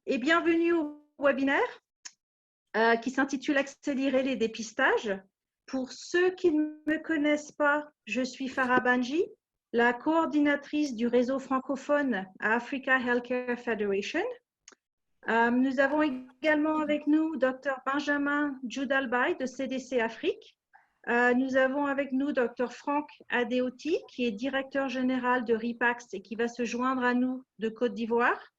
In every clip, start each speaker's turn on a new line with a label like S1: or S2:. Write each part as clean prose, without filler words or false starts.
S1: et bienvenue au webinaire qui s'intitule Accélérer les dépistages. Pour ceux qui ne me connaissent pas, je suis Farah Banji, la coordinatrice du réseau francophone à Africa Healthcare Federation. Nous avons également avec nous Dr Benjamin Djoudalbaï de CDC Afrique. Nous avons avec nous Dr Franck Adeoti, qui est directeur général de RIPAX et qui va se joindre à nous de Côte d'Ivoire.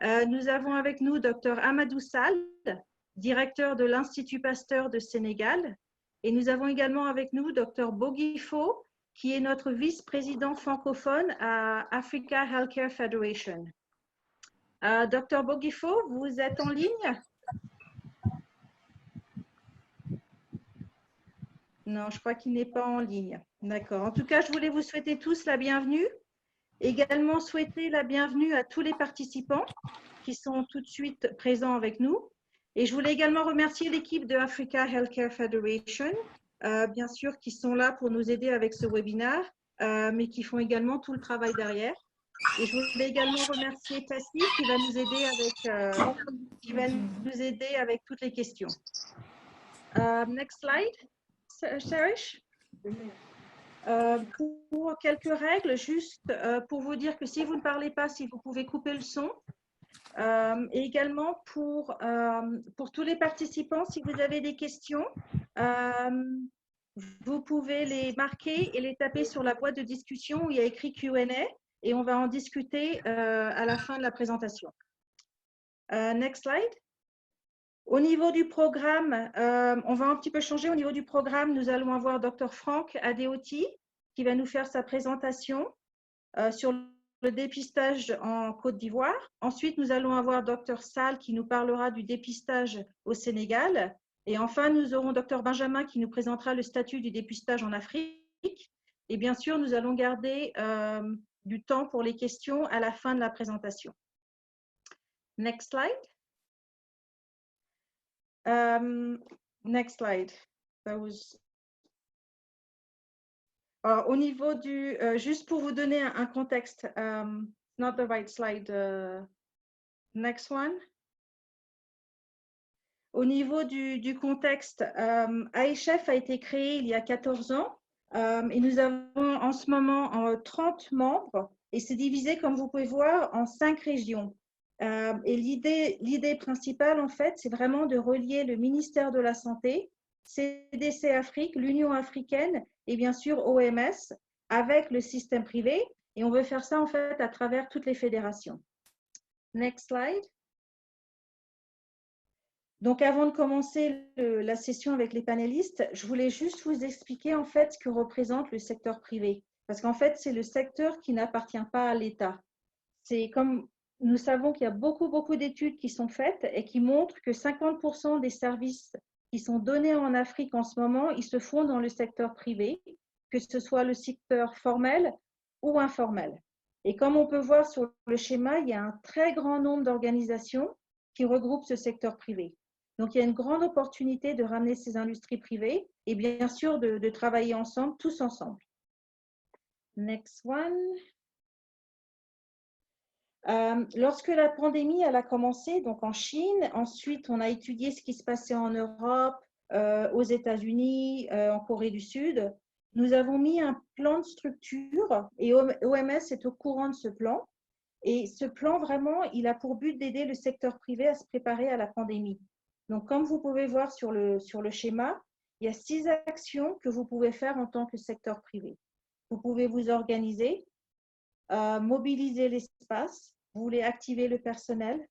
S1: Nous avons avec nous Dr Amadou Sall, directeur de l'Institut Pasteur de Sénégal. Et nous avons également avec nous Dr Bogifo, qui est notre vice-président francophone à Africa Healthcare Federation. Dr Bogifo, vous êtes en ligne? Non, je crois qu'il n'est pas en ligne. D'accord. En tout cas, je voulais vous souhaiter tous la bienvenue. Également souhaiter la bienvenue à tous les participants qui sont tout de suite présents avec nous. Et je voulais également remercier l'équipe de Africa Healthcare Federation, bien sûr, qui sont là pour nous aider avec ce webinaire, mais qui font également tout le travail derrière. Et je voulais également remercier Tassi qui va nous aider avec toutes les questions. Next slide, Cherish. Pour quelques règles, juste pour vous dire que si vous ne parlez pas, si vous pouvez couper le son. Et également pour tous les participants, si vous avez des questions, vous pouvez les marquer et les taper sur la boîte de discussion où il y a écrit Q&A et on va en discuter à la fin de la présentation. Next slide. Au niveau du programme, on va un petit peu changer. Au niveau du programme, nous allons avoir Dr Franck Adeoti qui va nous faire sa présentation sur le dépistage en Côte d'Ivoire. Ensuite, nous allons avoir Dr Sall qui nous parlera du dépistage au Sénégal. Et enfin, nous aurons Dr Benjamin qui nous présentera le statut du dépistage en Afrique. Et bien sûr, nous allons garder du temps pour les questions à la fin de la présentation. Next slide. Next slide. Alors, au niveau du, juste pour vous donner un contexte, not the right slide. Next one. Au niveau du contexte, AHF a été créé il y a 14 ans et nous avons en ce moment 30 membres et c'est divisé, comme vous pouvez voir, en 5 régions. Et l'idée principale, en fait, c'est vraiment de relier le ministère de la Santé, CDC Afrique, l'Union africaine et bien sûr OMS avec le système privé. Et on veut faire ça, en fait, à travers toutes les fédérations. Next slide. Donc, avant de commencer la session avec les panélistes, je voulais juste vous expliquer, en fait, ce que représente le secteur privé. Parce qu'en fait, c'est le secteur qui n'appartient pas à l'État. C'est comme nous savons qu'il y a beaucoup d'études qui sont faites et qui montrent que 50% des services qui sont donnés en Afrique en ce moment, ils se font dans le secteur privé, que ce soit le secteur formel ou informel. Et comme on peut voir sur le schéma, il y a un très grand nombre d'organisations qui regroupent ce secteur privé. Donc, il y a une grande opportunité de ramener ces industries privées et bien sûr de travailler ensemble, tous ensemble. Next one. Lorsque la pandémie elle a commencé, donc en Chine, ensuite on a étudié ce qui se passait en Europe, aux États-Unis, en Corée du Sud. Nous avons mis un plan de structure et OMS est au courant de ce plan. Et ce plan, vraiment, il a pour but d'aider le secteur privé à se préparer à la pandémie. Donc, comme vous pouvez voir sur le schéma, il y a 6 actions que vous pouvez faire en tant que secteur privé. Vous pouvez vous organiser, mobiliser l'espace, vous voulez activer le personnel,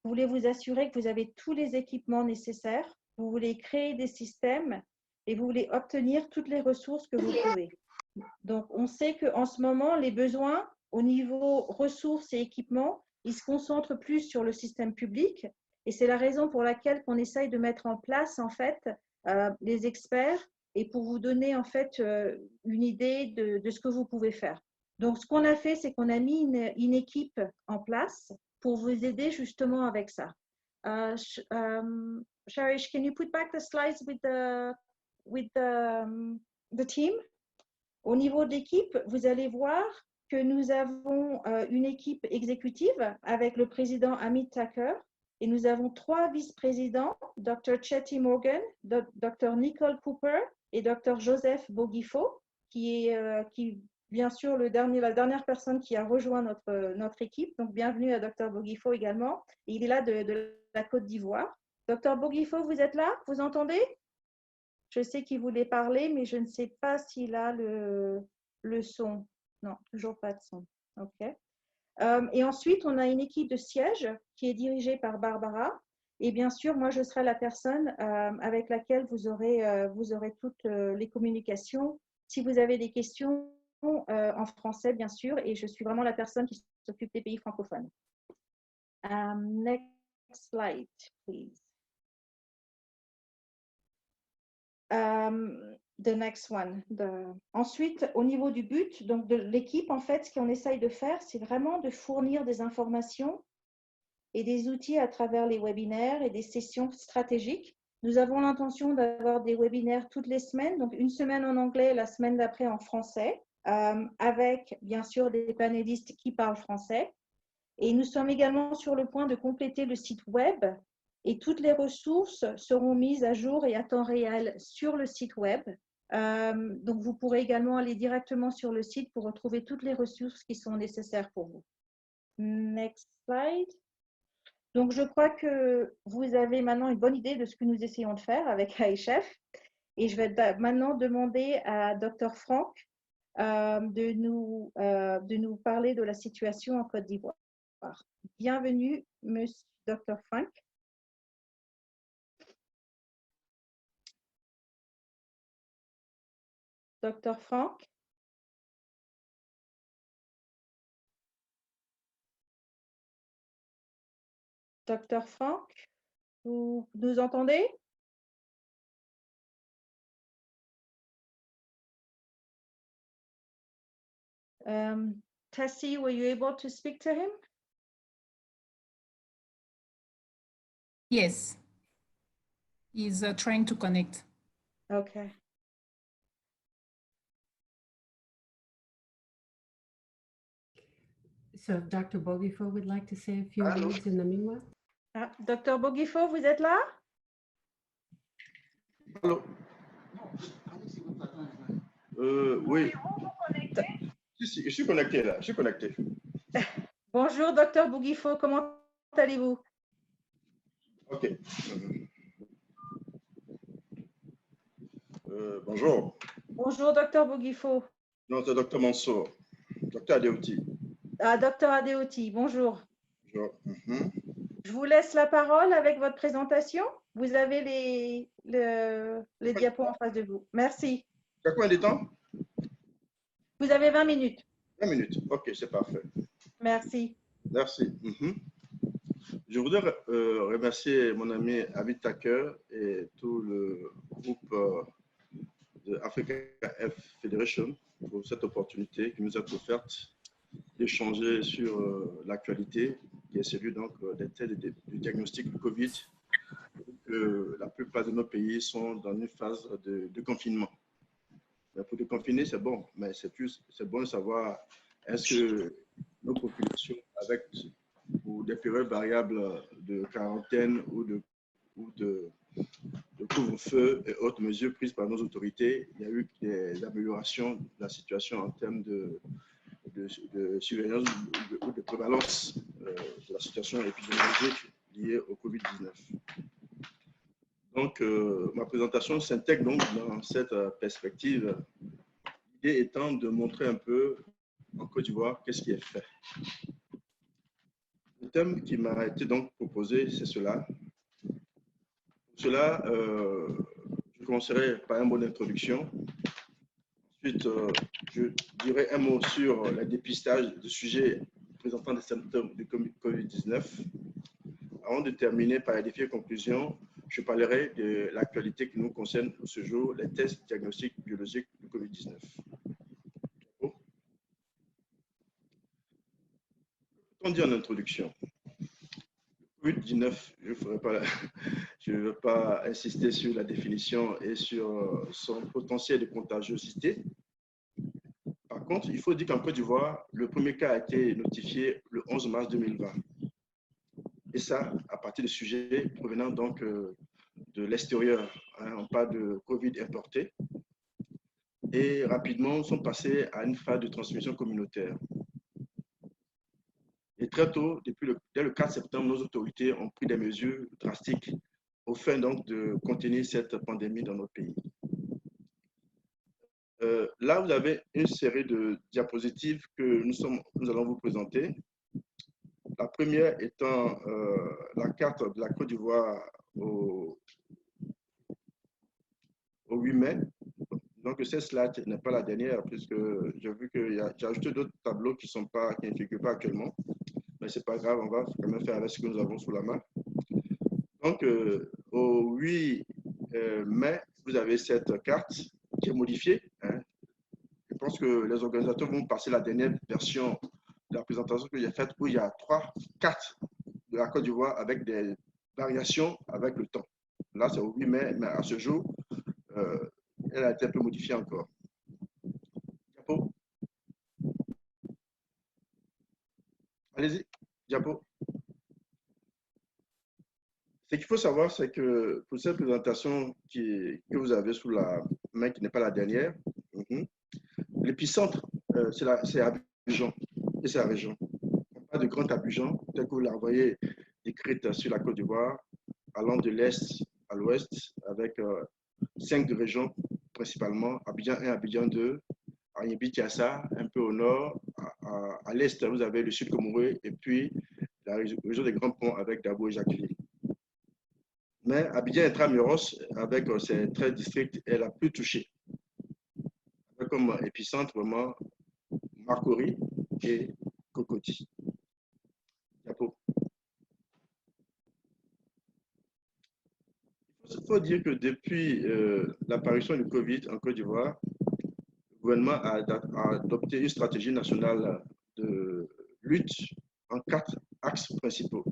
S1: vous voulez vous assurer que vous avez tous les équipements nécessaires, vous voulez créer des systèmes et vous voulez obtenir toutes les ressources que vous pouvez. Donc, on sait qu'en ce moment, les besoins au niveau ressources et équipements, ils se concentrent plus sur le système public et c'est la raison pour laquelle on essaye de mettre en place en fait les experts et pour vous donner en fait une idée de ce que vous pouvez faire. Donc, ce qu'on a fait, c'est qu'on a mis une équipe en place pour vous aider justement avec ça. Cherish, can you put back the slides with the team? Au niveau de l'équipe, vous allez voir que nous avons une équipe exécutive avec le président Amit Thakur et nous avons 3 vice-présidents, Dr. Chetty Morgan, Dr. Nicole Cooper et Dr. Joseph Bogifo, qui est bien sûr la dernière personne qui a rejoint notre équipe. Donc, bienvenue à Dr. Bogifo également. Et il est là de la Côte d'Ivoire. Dr. Bogifo, vous êtes là? Vous entendez? Je sais qu'il voulait parler, mais je ne sais pas s'il a le son. Non, toujours pas de son. OK. Et ensuite, on a une équipe de siège qui est dirigée par Barbara. Et bien sûr, moi, je serai la personne avec laquelle vous aurez toutes les communications. Si vous avez des questions en français, bien sûr, et je suis vraiment la personne qui s'occupe des pays francophones. Next slide, please. The next one. Ensuite, au niveau du but, donc de l'équipe, en fait, ce qu'on essaye de faire, c'est vraiment de fournir des informations et des outils à travers les webinaires et des sessions stratégiques. Nous avons l'intention d'avoir des webinaires toutes les semaines, donc une semaine en anglais, la semaine d'après en français, avec bien sûr des panélistes qui parlent français. Et nous sommes également sur le point de compléter le site web et toutes les ressources seront mises à jour et à temps réel sur le site web. Donc, vous pourrez également aller directement sur le site pour retrouver toutes les ressources qui sont nécessaires pour vous. Next slide. Donc, je crois que vous avez maintenant une bonne idée de ce que nous essayons de faire avec IHF. Et je vais maintenant demander à Dr. Franck de nous parler de la situation en Côte d'Ivoire. Bienvenue, Monsieur Dr. Franck. Dr. Franck. Dr. Franck, vous nous entendez? Tessie, were you able to speak to him?
S2: Yes, he's trying to connect.
S1: Okay.
S3: So Dr. Bogifo would like to say a few words in the meanwhile.
S1: Ah, Dr. Bogifo, vous êtes là?
S4: Allô? Oui. Si, je suis connecté là, je suis connecté.
S1: Bonjour, Dr. Bogifo, comment allez-vous?
S4: OK. Bonjour.
S1: Bonjour, Dr. Bogifo.
S4: Non, c'est Dr. Mansour. Dr. Adeoti.
S1: Ah, Dr. Adeoti, bonjour.
S4: Bonjour.
S1: Je vous laisse la parole avec votre présentation. Vous avez les diapos en face de vous. Merci.
S4: Tu as combien de temps?
S1: Vous avez 20 minutes.
S4: 20 minutes. OK, c'est parfait.
S1: Merci.
S4: Merci. Je voudrais remercier mon ami Amit Thakur et tout le groupe de Africa F Federation pour cette opportunité qui nous est offerte d'échanger sur l'actualité, qui est celui donc des tests du diagnostic du Covid. La plupart de nos pays sont dans une phase de confinement. Mais pour déconfiner, c'est bon, mais c'est bon de savoir est-ce que nos populations, avec ou des périodes variables de quarantaine ou de couvre-feu et autres mesures prises par nos autorités, il y a eu des améliorations de la situation en termes de surveillance ou de prévalence de la situation épidémiologique liée au Covid-19. Donc, ma présentation s'intègre donc dans cette perspective, l'idée étant de montrer un peu en Côte d'Ivoire qu'est-ce qui est fait. Le thème qui m'a été donc proposé, c'est cela. Pour cela, je commencerai par un mot d'introduction. Ensuite, je dirai un mot sur le dépistage de sujets présentant des symptômes de Covid-19. Avant de terminer par les défis et conclusions, je parlerai de l'actualité qui nous concerne ce jour, les tests diagnostiques biologiques de Covid-19. On dit en introduction, Covid-19, je ne veux pas insister sur la définition et sur son potentiel de contagiosité. Par contre, il faut dire qu'en Côte d'Ivoire, le premier cas a été notifié le 11 mars 2020. Et ça, à partir de sujets provenant donc de l'extérieur. Hein, on parle de Covid importé. Et rapidement, nous sommes passés à une phase de transmission communautaire. Et très tôt, dès le 4 septembre, nos autorités ont pris des mesures drastiques au fin donc de contenir cette pandémie dans notre pays. Là, vous avez une série de diapositives que nous allons vous présenter. La première étant la carte de la Côte d'Ivoire au 8 mai. Donc, cette slide n'est pas la dernière, puisque j'ai vu que j'ai ajouté d'autres tableaux qui ne figurent pas actuellement. Mais ce n'est pas grave, on va quand même faire avec ce que nous avons sous la main. Donc, au 8 mai, vous avez cette carte qui est modifiée. Hein. Je pense que les organisateurs vont passer la dernière version de la présentation que j'ai faite, où il y a 3 cartes de la Côte d'Ivoire avec des variations avec le temps. Là, c'est au 8 mai, mais à ce jour, elle a été un peu modifiée encore. Diapo. Allez-y, diapo. Ce qu'il faut savoir, c'est que pour cette présentation que vous avez sous la main, qui n'est pas la dernière, l'épicentre, c'est Abidjan, et c'est la région. On parle de Grand Abidjan, tel que vous la voyez décrite sur la Côte d'Ivoire, allant de l'est à l'ouest, avec 5 régions principalement, Abidjan 1, Abidjan 2, Ayimbi-Tiassa, un peu au nord, à l'est, vous avez le sud Comoré, et puis la région des Grands Ponts avec Dabo et Jacqueline. Mais Abidjan Intramuros, avec ses 13 districts, est la plus touchée. Avec comme épicentre vraiment Marcory et Cocody. Diapo. Il faut dire que depuis l'apparition du Covid en Côte d'Ivoire, le gouvernement a adopté une stratégie nationale de lutte en 4 axes principaux.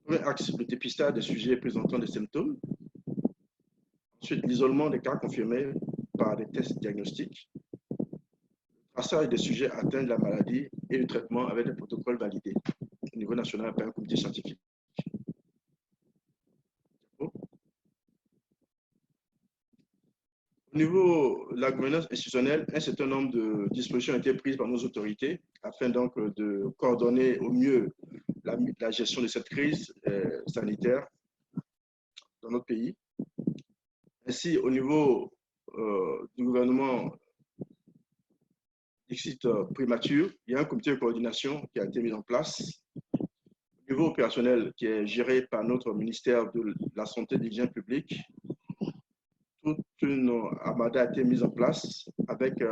S4: Le premier axe, le dépistage des sujets présentant des symptômes. Ensuite, l'isolement des cas confirmés par des tests diagnostiques. Le traçage des sujets atteints de la maladie et le traitement avec des protocoles validés au niveau national par un comité scientifique. Au niveau de la gouvernance institutionnelle, un certain nombre de dispositions ont été prises par nos autorités afin donc de coordonner au mieux la gestion de cette crise sanitaire dans notre pays. Ainsi, au niveau du gouvernement Dixit Primature, il y a un comité de coordination qui a été mis en place. Au niveau opérationnel, qui est géré par notre ministère de la Santé et de l'Hygiène publique, toute une armada a été mise en place avec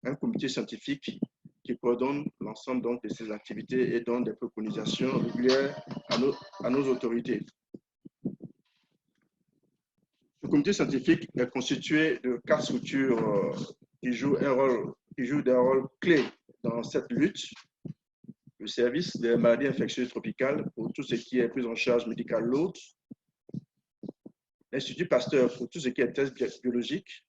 S4: un comité scientifique qui coordonne l'ensemble de ces activités et donne des préconisations régulières à nos autorités. Le comité scientifique est constitué de 4 structures qui jouent des rôles clés dans cette lutte. Le service des maladies infectieuses tropicales pour tout ce qui est prise en charge médicale lourde. L'Institut Pasteur pour tout ce qui est test biologique.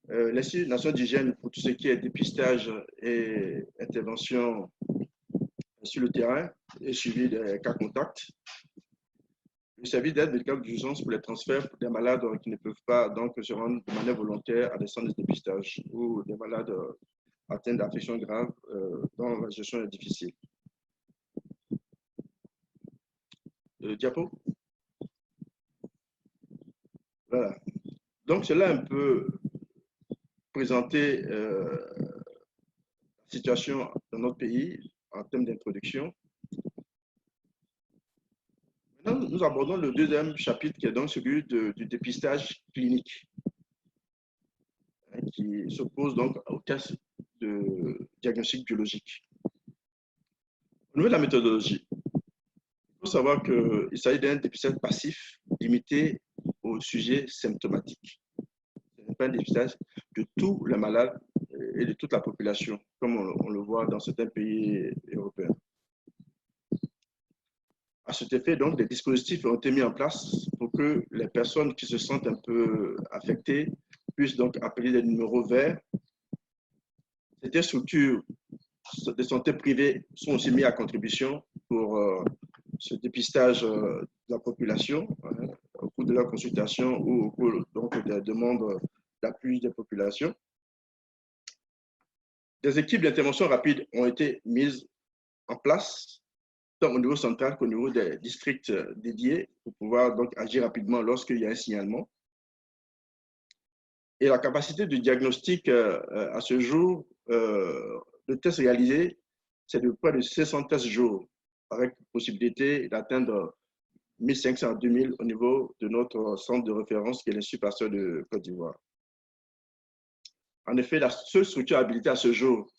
S4: L'Institut national d'hygiène pour tout ce qui est dépistage et intervention sur le terrain et suivi des cas contacts. Le service d'aide médicale d'urgence pour les transferts des malades qui ne peuvent pas donc se rendre de manière volontaire à des centres de dépistage ou des malades atteints d'affections graves dont la gestion est difficile. Diapo. Voilà. Donc, cela un peu présenter la situation dans notre pays en termes d'introduction. Maintenant, nous abordons le deuxième chapitre qui est donc celui du dépistage clinique, qui s'oppose donc au test de diagnostic biologique. Au niveau de la méthodologie, il faut savoir qu'il s'agit d'un dépistage passif limité aux sujets symptomatiques. Ce n'est pas un dépistage de tous les malades et de toute la population, comme on le voit dans certains pays européens. À cet effet, donc, des dispositifs ont été mis en place pour que les personnes qui se sentent un peu affectées puisse donc appeler les numéros verts. Certaines structures de santé privées sont aussi mises à contribution pour ce dépistage de la population au cours de leur consultation ou au cours donc, des demandes d'appui des populations. Des équipes d'intervention rapide ont été mises en place, tant au niveau central qu'au niveau des districts dédiés, pour pouvoir donc agir rapidement lorsqu'il y a un signalement. Et la capacité de diagnostic à ce jour, de tests réalisés, c'est de près de 600 tests jours, avec possibilité d'atteindre 1500 à 2000 au niveau de notre centre de référence qui est l'Institut Pasteur de Côte d'Ivoire. En effet, la seule structure habilitée à ce jour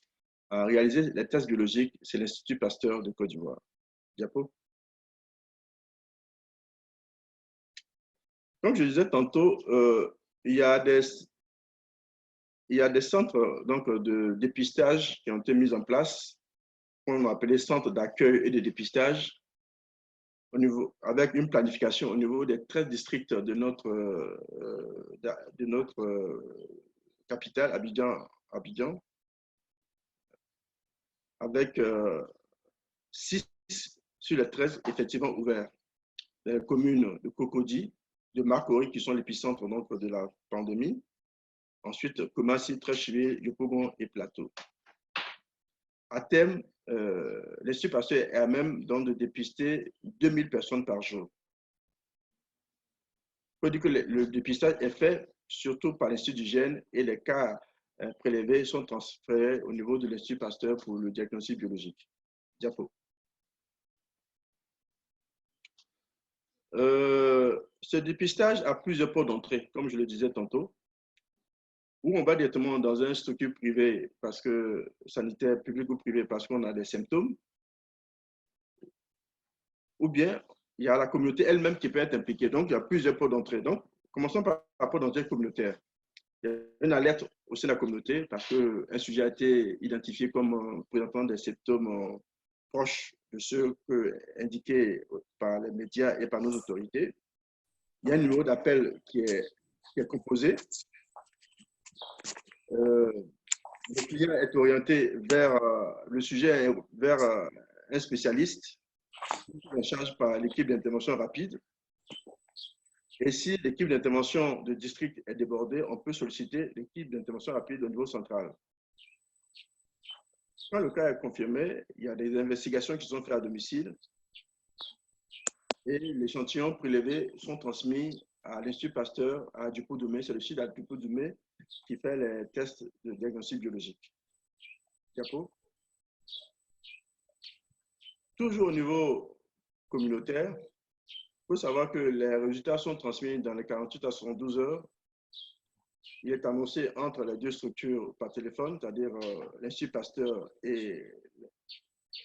S4: à réaliser les tests biologiques, c'est l'Institut Pasteur de Côte d'Ivoire. Diapo. Comme je disais tantôt, il y a des centres donc, de dépistage qui ont été mis en place, qu'on a appelé centres d'accueil et de dépistage, avec une planification au niveau des 13 districts de notre capitale, Abidjan, avec 6 sur les 13 effectivement ouverts. Les communes de Cocody, de Marcory, qui sont l'épicentre de la pandémie. Ensuite, Kumasi, Treichville, Yopougon et Plateau. À terme, l'Institut Pasteur est à même donc de dépister 2000 personnes par jour. Il faut dire que le dépistage est fait surtout par l'Institut d'hygiène et les cas prélevés sont transférés au niveau de l'Institut Pasteur pour le diagnostic biologique. Diapo. Ce dépistage a plusieurs ports d'entrée, comme je le disais tantôt, où on va directement dans une structure privée, parce que sanitaire, public ou privé, parce qu'on a des symptômes, ou bien il y a la communauté elle-même qui peut être impliquée. Donc, il y a plusieurs ports d'entrée. Donc, commençons par le port d'entrée communautaire. Il y a une alerte au sein de la communauté parce qu'un sujet a été identifié comme présentant des symptômes proches de ceux indiqués par les médias et par nos autorités. Il y a un numéro d'appel qui est composé. Le client est orienté vers le sujet, vers un spécialiste en charge par l'équipe d'intervention rapide. Et si l'équipe d'intervention de district est débordée, on peut solliciter l'équipe d'intervention rapide au niveau central. Quand le cas est confirmé, il y a des investigations qui sont faites à domicile et les échantillons prélevés sont transmis à l'Institut Pasteur à Dupont-Doumé. C'est le site à Dupont-Doumé qui fait les tests de diagnostic biologique. Diapo. Toujours au niveau communautaire, il faut savoir que les résultats sont transmis dans les 48 à 72 heures. Il est annoncé entre les deux structures par téléphone, c'est-à-dire l'Institut Pasteur et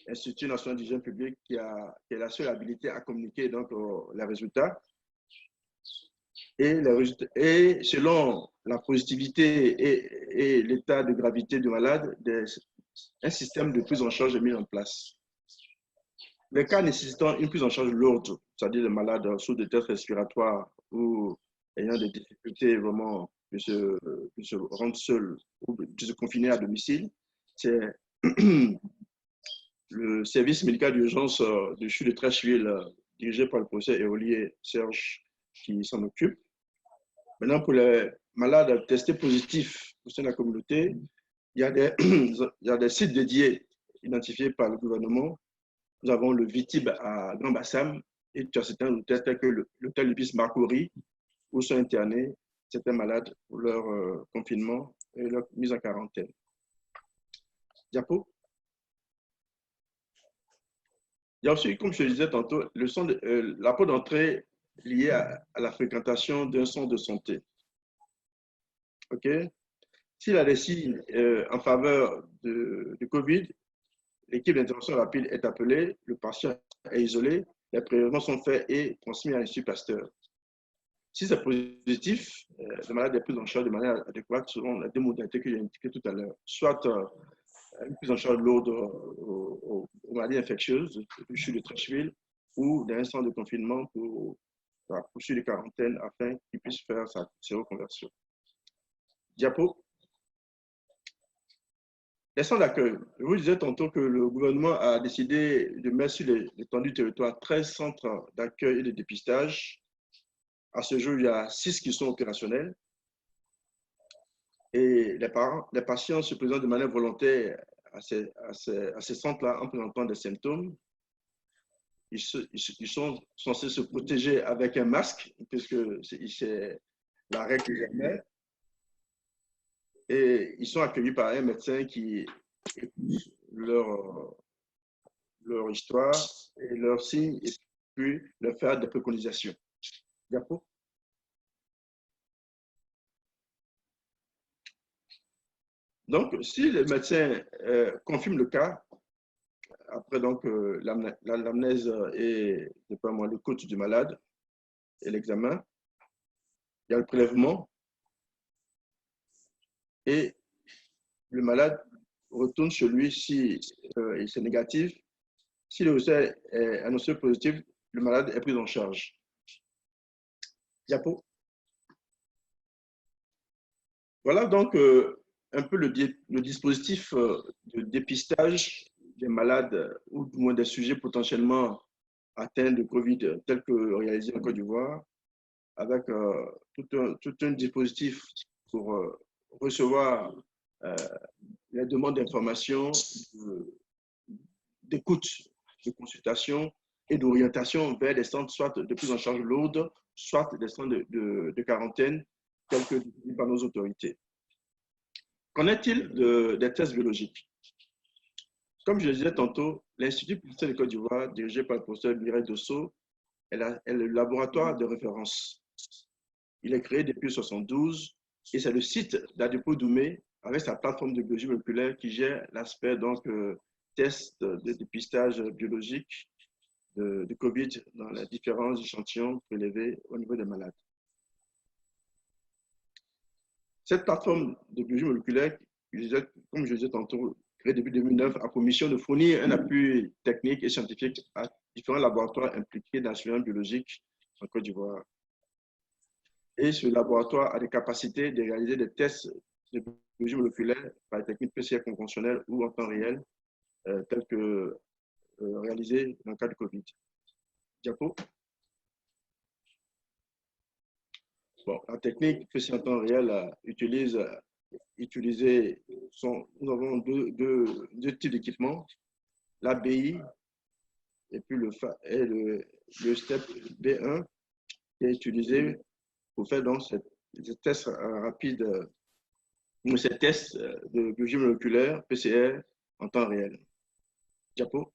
S4: l'Institut national d'hygiène publique qui est la seule habilité à communiquer donc, les résultats. Et selon la positivité et l'état de gravité du malade, un système de prise en charge est mis en place. Les cas nécessitant une prise en charge lourde, c'est-à-dire les malades sous détresse respiratoire ou ayant des difficultés vraiment de se rendre seul ou de se confiner à domicile, c'est le service médical d'urgence de CHU de Treichville, dirigé par le professeur Éolier Serge, qui s'en occupe. Maintenant, pour les malades testés positifs au sein de la communauté, il y a des sites dédiés identifiés par le gouvernement. Nous avons le VITIB à Grand Bassam et tu as certains hôtels tels que l'hôtel Ibis Marcory où sont internés certains malades pour leur confinement et leur mise en quarantaine. Diapo. Il y a aussi, comme je le disais tantôt, la porte d'entrée liée à la fréquentation d'un centre de santé. OK? S'il a des signes en faveur de COVID, l'équipe d'intervention rapide est appelée, le patient est isolé, les prélèvements sont faits et transmis à l'Institut Pasteur. Si c'est positif, le malade est pris en charge de manière adéquate selon les deux modalités que j'ai indiquées tout à l'heure. Soit une prise en charge lourde aux maladies infectieuses, du CHU de Treichville, ou d'un centre de confinement pour poursuivre les quarantaines afin qu'il puisse faire sa séroconversion. Diapo. Les centres d'accueil. Je vous disais tantôt que le gouvernement a décidé de mettre sur l'étendue du territoire 13 centres d'accueil et de dépistage. À ce jour, il y a 6 qui sont opérationnels. Et les patients se présentent de manière volontaire à ces centres-là en présentant des symptômes. Ils sont censés se protéger avec un masque, puisque c'est la règle que j'aimais. Et ils sont accueillis par un médecin qui écoute leur histoire et leurs signes et puis leur faire des préconisations. Diapo. Donc, si le médecin confirme le cas, après donc l'amnèse et l'écoute du malade et l'examen, il y a le prélèvement et le malade retourne chez lui si c'est négatif. Si le résultat est annoncé positif, le malade est pris en charge. Diapo. Voilà donc un peu le dispositif de dépistage des malades ou du moins des sujets potentiellement atteints de Covid tel que réalisé en Côte d'Ivoire, avec tout un dispositif pour recevoir les demandes d'information, d'écoute, de consultation et d'orientation vers des centres soit de prise en charge lourde, soit des centres de quarantaine tels que définis par nos autorités. Qu'en est-il des tests biologiques? Comme je le disais tantôt, l'Institut Pasteur de Côte d'Ivoire, dirigé par le professeur Mireille Dosso, est le laboratoire de référence. Il est créé depuis 1972 et c'est le site d'Adepo Doumé avec sa plateforme de biologie moléculaire qui gère l'aspect donc test de dépistage biologique de Covid dans les différents échantillons prélevés au niveau des malades. Cette plateforme de biologie moléculaire, comme je le disais tantôt, créée depuis 2009, a pour mission de fournir un appui technique et scientifique à différents laboratoires impliqués dans la surveillance biologique en Côte d'Ivoire. Et ce laboratoire a des capacités de réaliser des tests de biologie moléculaire par les techniques PCR conventionnelles ou en temps réel, tels que réalisés dans le cas du Covid. Diapo. Bon, la technique PCR en temps réel nous avons deux types d'équipements, l'ABI et puis le STEP B1 qui est utilisé pour faire donc ces tests rapides, ces tests de biologie moléculaire PCR en temps réel. Diapo.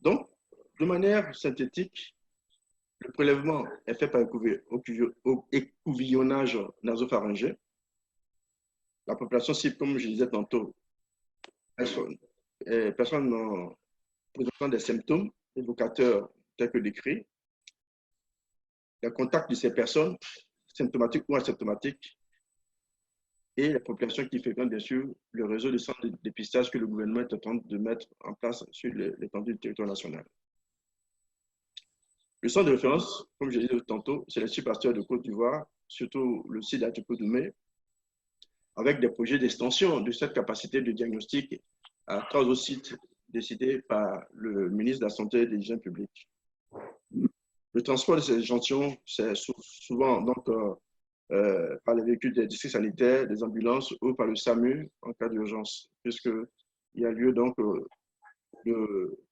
S4: Donc, de manière synthétique, le prélèvement est fait par écouvillonnage nasopharyngé. La population cible, comme je disais tantôt, personnes présentant des symptômes évocateurs tels que décrits. Le contact de ces personnes, symptomatiques ou asymptomatiques, et la population qui fréquente bien sûr le réseau de centres de dépistage que le gouvernement est en train de mettre en place sur l'étendue du territoire national. Le centre de référence, comme je disais tantôt, c'est l'Institut Pasteur de Côte d'Ivoire, surtout le site d'Adepo Doumé, avec des projets d'extension de cette capacité de diagnostic à 3 autres sites décidés par le ministre de la Santé et de l'Hygiène publique. Le transport de ces échantillons, c'est souvent donc, par les véhicules des districts sanitaires, des ambulances ou par le SAMU en cas d'urgence, puisqu'il y a lieu donc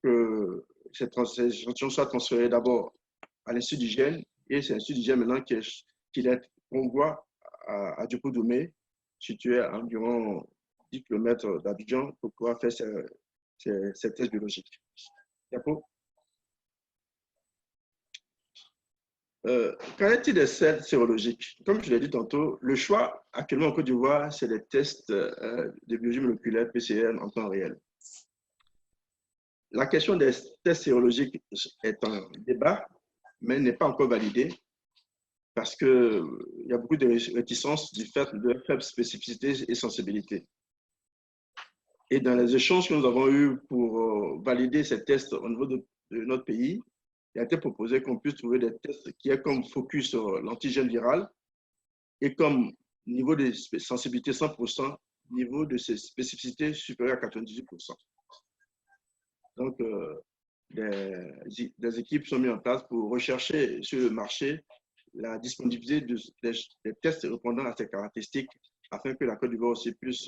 S4: que ces échantillons soient transférés d'abord à l'Institut d'hygiène et c'est l'Institut d'hygiène maintenant qui les convoie à Adepo Doumé, situé à environ 10 km d'Abidjan pour pouvoir faire ces tests biologiques. Diapo. Qu'en est-il des tests sérologiques? Comme je l'ai dit tantôt, le choix actuellement en Côte d'Ivoire, c'est des tests de biologie moléculaire PCR en temps réel. La question des tests sérologiques est en débat, mais n'est pas encore validée parce qu'il y a beaucoup de réticences du fait de leur faible spécificité et sensibilité. Et dans les échanges que nous avons eus pour valider ces tests au niveau de notre pays, il a été proposé qu'on puisse trouver des tests qui aient comme focus sur l'antigène viral et comme niveau de sensibilité 100%, niveau de spécificité supérieur à 98%. Donc, des équipes sont mises en place pour rechercher sur le marché la disponibilité des tests répondant à ces caractéristiques afin que la Côte d'Ivoire aussi puisse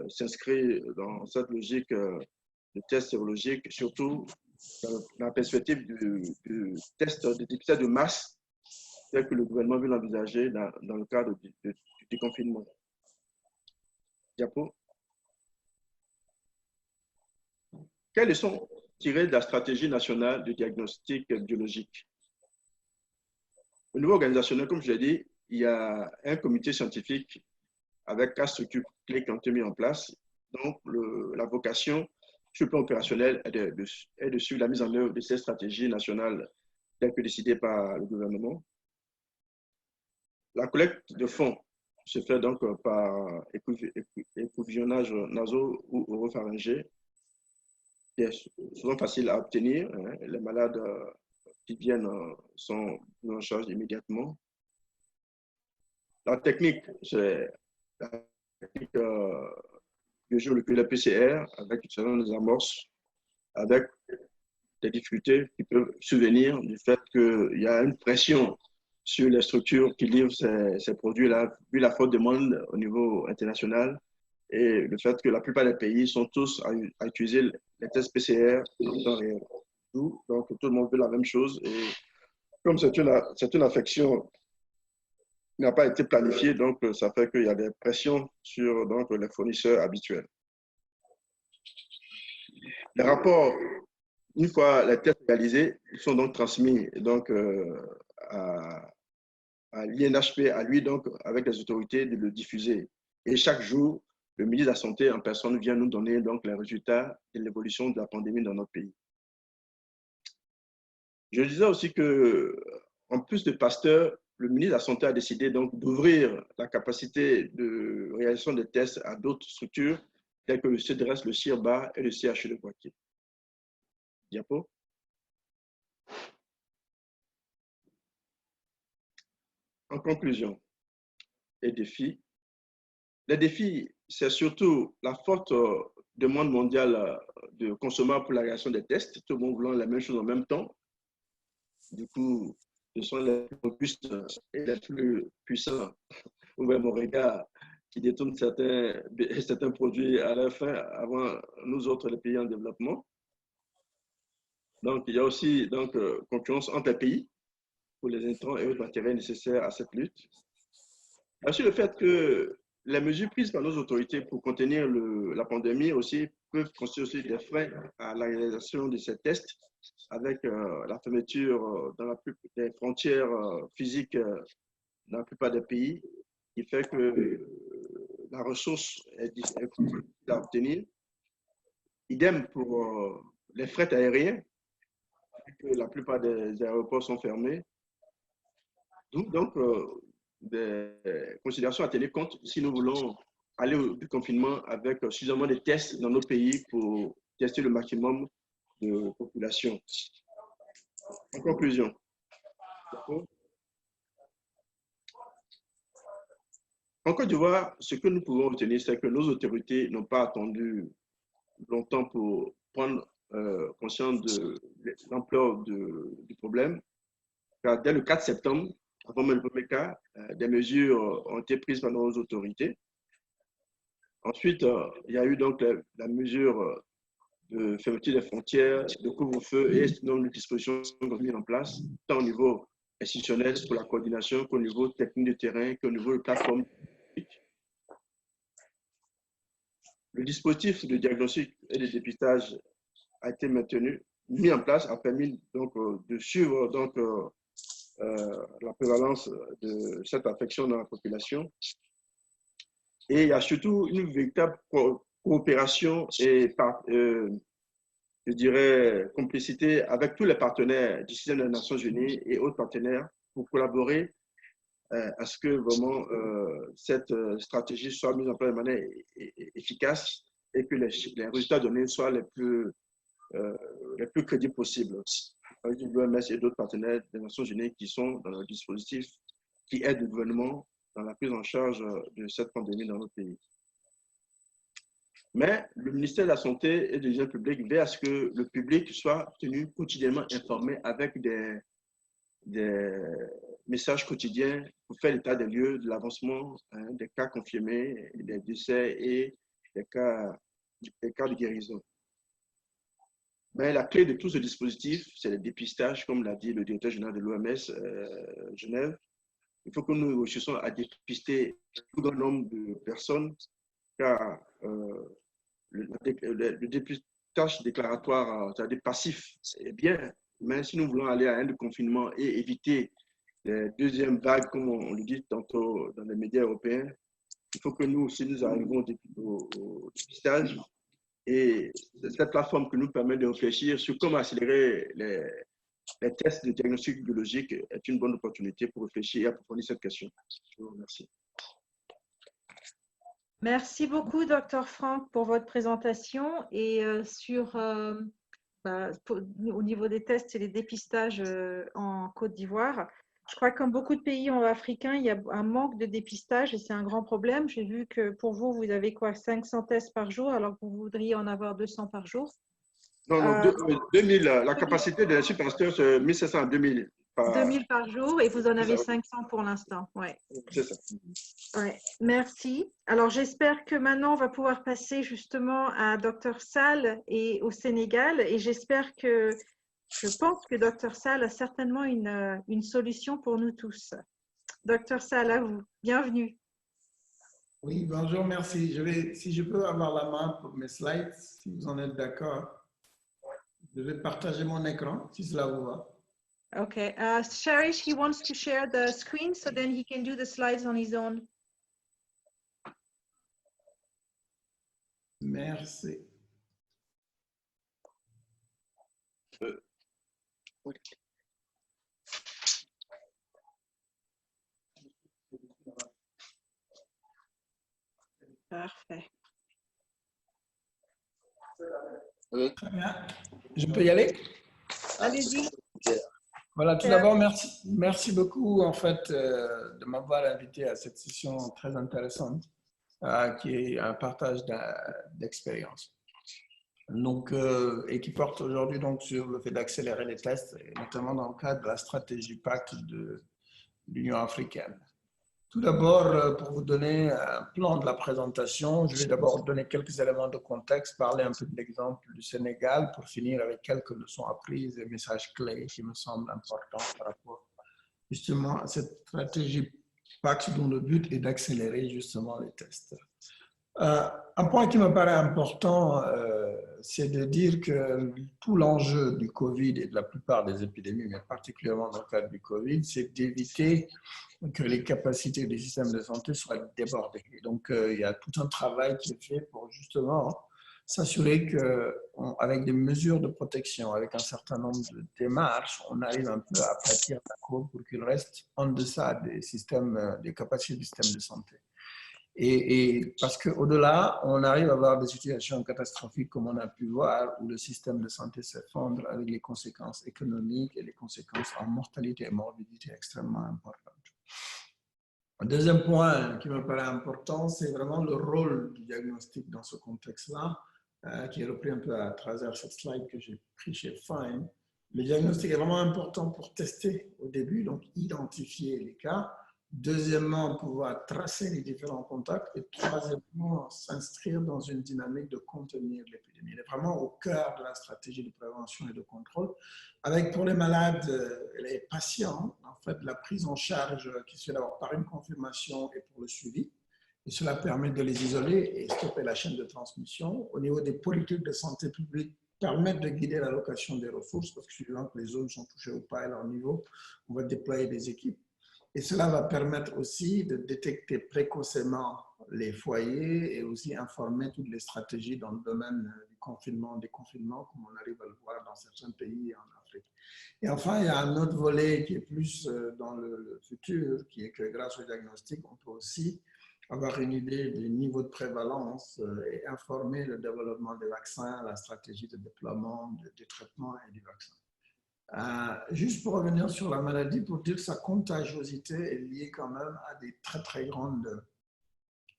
S4: s'inscrire dans cette logique de test sérologique, surtout dans la perspective du test de dépistage de masse tel que le gouvernement veut l'envisager dans le cadre du déconfinement. Diapo. Quelles leçons tirées de la stratégie nationale de diagnostic biologique? Au niveau organisationnel, comme je l'ai dit, il y a un comité scientifique avec 4 structures clés qui ont été mises en place. Donc, la vocation sur le plan opérationnel est de suivre la mise en œuvre de ces stratégies nationales telles que décidées par le gouvernement. La collecte de fonds se fait donc par écouvillonnage nasaux ou oropharyngé, qui est souvent facile à obtenir. Les malades qui viennent sont pris en charge immédiatement. La technique, c'est la technique biomoléculaire PCR avec des amorces, avec des difficultés qui peuvent survenir du fait qu'il y a une pression sur les structures qui livrent ces produits-là, vu la forte demande au niveau international et le fait que la plupart des pays sont tous à utiliser les tests PCR en temps réel. Donc, tout le monde veut la même chose. Et comme c'est une affection qui n'a pas été planifiée, donc ça fait qu'il y a des pressions sur donc, les fournisseurs habituels. Les rapports, une fois les tests réalisés, ils sont donc transmis donc, à l'INHP, à lui, donc, avec les autorités, de le diffuser. Et chaque jour, le ministre de la Santé en personne vient nous donner donc, les résultats de l'évolution de la pandémie dans notre pays. Je disais aussi que, en plus de Pasteur, le ministre de la Santé a décidé donc d'ouvrir la capacité de réalisation des tests à d'autres structures, telles que le CEDRES, le CIRBA et le CHU de Poitiers. Diapo. En conclusion, les défis, c'est surtout la forte demande mondiale de consommables pour la réalisation des tests, tout le monde voulant la même chose en même temps. Du coup, ce sont les plus robustes et les plus puissants, ouvrez mon regard, qui détournent certains produits à la fin avant nous autres, les pays en développement. Donc, il y a aussi donc, concurrence entre les pays pour les intrants et autres matériels nécessaires à cette lutte. Aussi le fait que les mesures prises par nos autorités pour contenir la pandémie aussi peuvent constituer aussi des freins à la réalisation de ces tests avec la fermeture des frontières physiques dans la plupart des pays, qui fait que la ressource est difficile à obtenir. Idem pour les frais aériens, que la plupart des aéroports sont fermés. Donc, des considérations à tenir compte si nous voulons aller au confinement avec suffisamment de tests dans nos pays pour tester le maximum de population. En conclusion, en Côte d'Ivoire, ce que nous pouvons retenir, c'est que nos autorités n'ont pas attendu longtemps pour prendre conscience de l'ampleur du problème. Car dès le 4 septembre, avant même le premier cas, des mesures ont été prises par nos autorités. Ensuite, il y a eu donc la mesure de fermeture des frontières, de couvre-feu et de dispositions mises en place, tant au niveau institutionnel pour la coordination qu'au niveau technique de terrain, qu'au niveau de plateforme. Le dispositif de diagnostic et de dépistage a été mis en place, a permis donc de suivre donc, la prévalence de cette infection dans la population. Et il y a surtout une véritable coopération et, je dirais, complicité avec tous les partenaires du système des Nations Unies et autres partenaires pour collaborer à ce que vraiment cette stratégie soit mise en place de manière efficace et que les résultats donnés soient les plus crédibles possibles. avec l'OMS et d'autres partenaires des Nations Unies qui sont dans le dispositif qui aident le gouvernement dans la prise en charge de cette pandémie dans notre pays. Mais le ministère de la Santé et de l'Hygiène publique veille à ce que le public soit tenu quotidiennement informé avec des messages quotidiens pour faire l'état des lieux de l'avancement des cas confirmés, des décès et des cas de guérison. Mais la clé de tout ce dispositif, c'est le dépistage, comme l'a dit le directeur général de l'OMS Genève. Il faut que nous réussissions à dépister le plus grand nombre de personnes, car le dépistage déclaratoire, c'est-à-dire passif, c'est bien. Mais si nous voulons aller à un confinement et éviter les deuxièmes vagues, comme on le dit tantôt dans les médias européens, il faut que nous aussi nous arrivions au dépistage. Et cette plateforme qui nous permet de réfléchir sur comment accélérer les tests de diagnostic biologique est une bonne opportunité pour réfléchir et approfondir cette question. Je vous remercie.
S1: Merci beaucoup, Dr Franck, pour votre présentation. Et au niveau des tests et des dépistages en Côte d'Ivoire, je crois que comme beaucoup de pays africains, il y a un manque de dépistage et c'est un grand problème. J'ai vu que pour vous, vous avez quoi, 500 tests par jour alors que vous voudriez en avoir 200 par jour.
S4: Non, 2000, la capacité de l'institut, c'est 1500 à 2000.
S1: 2000 par jour et vous en avez 500 pour l'instant. Ouais.
S4: C'est ça.
S1: Ouais. Merci. Alors, j'espère que maintenant, on va pouvoir passer justement à Dr Sall et au Sénégal. Et je pense que Dr Sall a certainement une solution pour nous tous. Dr Sall, à vous. Bienvenue.
S5: Oui, bonjour, merci. Si je peux avoir la main pour mes slides, si vous en êtes d'accord. Je vais partager mon écran, si cela vous va.
S1: Okay. Sharish, he wants to share the screen so then he can do the slides on his own.
S5: Merci.
S1: Parfait.
S5: Très bien. Je peux y aller?
S1: Allez-y.
S5: Voilà, tout d'abord, merci beaucoup en fait de m'avoir invité à cette session très intéressante qui est un partage d'expérience. Donc, et qui porte aujourd'hui donc sur le fait d'accélérer les tests, et notamment dans le cadre de la stratégie PACT de l'Union africaine. Tout d'abord, pour vous donner un plan de la présentation, je vais d'abord donner quelques éléments de contexte, parler un peu de l'exemple du Sénégal pour finir avec quelques leçons apprises et messages clés qui me semblent importants par rapport justement à cette stratégie PACT dont le but est d'accélérer justement les tests. Un point qui me paraît important, c'est de dire que tout l'enjeu du Covid et de la plupart des épidémies, mais particulièrement dans le cadre du Covid, c'est d'éviter que les capacités des systèmes de santé soient débordées. Et donc, il y a tout un travail qui est fait pour justement s'assurer qu'avec des mesures de protection, avec un certain nombre de démarches, on arrive un peu à aplatir la courbe pour qu'il reste en deçà des capacités du système de santé. Et parce qu'au-delà, on arrive à avoir des situations catastrophiques comme on a pu voir, où le système de santé s'effondre avec les conséquences économiques et les conséquences en mortalité et morbidité extrêmement importantes. Un deuxième point qui me paraît important, c'est vraiment le rôle du diagnostic dans ce contexte-là, qui est repris un peu à travers cette slide que j'ai pris chez Fine. Le diagnostic est vraiment important pour tester au début, donc identifier les cas. Deuxièmement, pouvoir tracer les différents contacts. Et troisièmement, s'inscrire dans une dynamique de contenir l'épidémie. Il est vraiment au cœur de la stratégie de prévention et de contrôle. Avec pour les malades et les patients, en fait, la prise en charge qui se fait d'abord par une confirmation et pour le suivi. Et cela permet de les isoler et stopper la chaîne de transmission. Au niveau des politiques de santé publique, permettre de guider l'allocation des ressources, parce que suivant que les zones sont touchées ou pas à leur niveau, on va déployer des équipes. Et cela va permettre aussi de détecter précocement les foyers et aussi informer toutes les stratégies dans le domaine du confinement, des confinements, comme on arrive à le voir dans certains pays en Afrique. Et enfin, il y a un autre volet qui est plus dans le futur, qui est que grâce au diagnostic, on peut aussi avoir une idée du niveau de prévalence et informer le développement des vaccins, la stratégie de déploiement des traitements et des vaccins. Juste pour revenir sur la maladie, pour dire que sa contagiosité est liée quand même à des très très grandes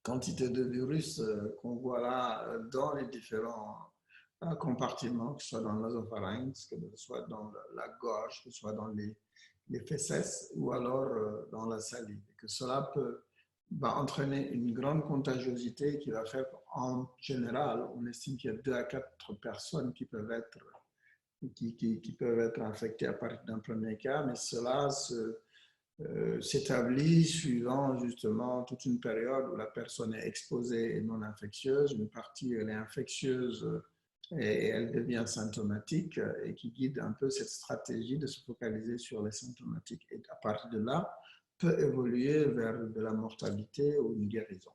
S5: quantités de virus qu'on voit là dans les différents compartiments, que ce soit dans l'œsopharynx, que ce soit dans la gorge, que ce soit dans les fesses ou alors dans la salive. Et que cela va entraîner une grande contagiosité qui va faire qu'en général, on estime qu'il y a 2 à 4 personnes qui peuvent être infectées à partir d'un premier cas, mais cela s'établit suivant justement toute une période où la personne est exposée et non infectieuse. Une partie, elle est infectieuse et elle devient symptomatique et qui guide un peu cette stratégie de se focaliser sur les symptomatiques. Et à partir de là, peut évoluer vers de la mortalité ou une guérison.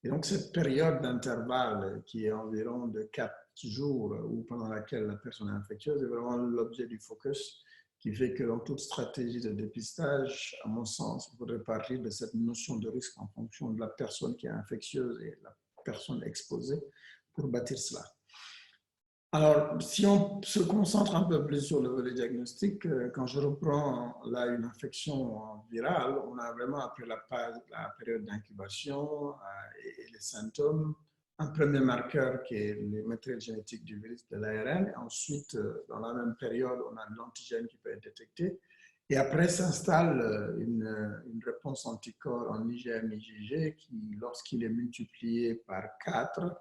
S5: Et donc, cette période d'intervalle qui est environ de 4 jours ou pendant laquelle la personne est infectieuse est vraiment l'objet du focus qui fait que dans toute stratégie de dépistage, à mon sens, il faudrait parler de cette notion de risque en fonction de la personne qui est infectieuse et la personne exposée pour bâtir cela. Alors, si on se concentre un peu plus sur le volet diagnostic, quand je reprends là une infection virale, on a vraiment après la période d'incubation et les symptômes, un premier marqueur qui est le matériel génétique du virus de l'ARN, et ensuite, dans la même période, on a l'antigène qui peut être détecté, et après s'installe une réponse anticorps en IgM, IgG qui, lorsqu'il est multiplié par 4,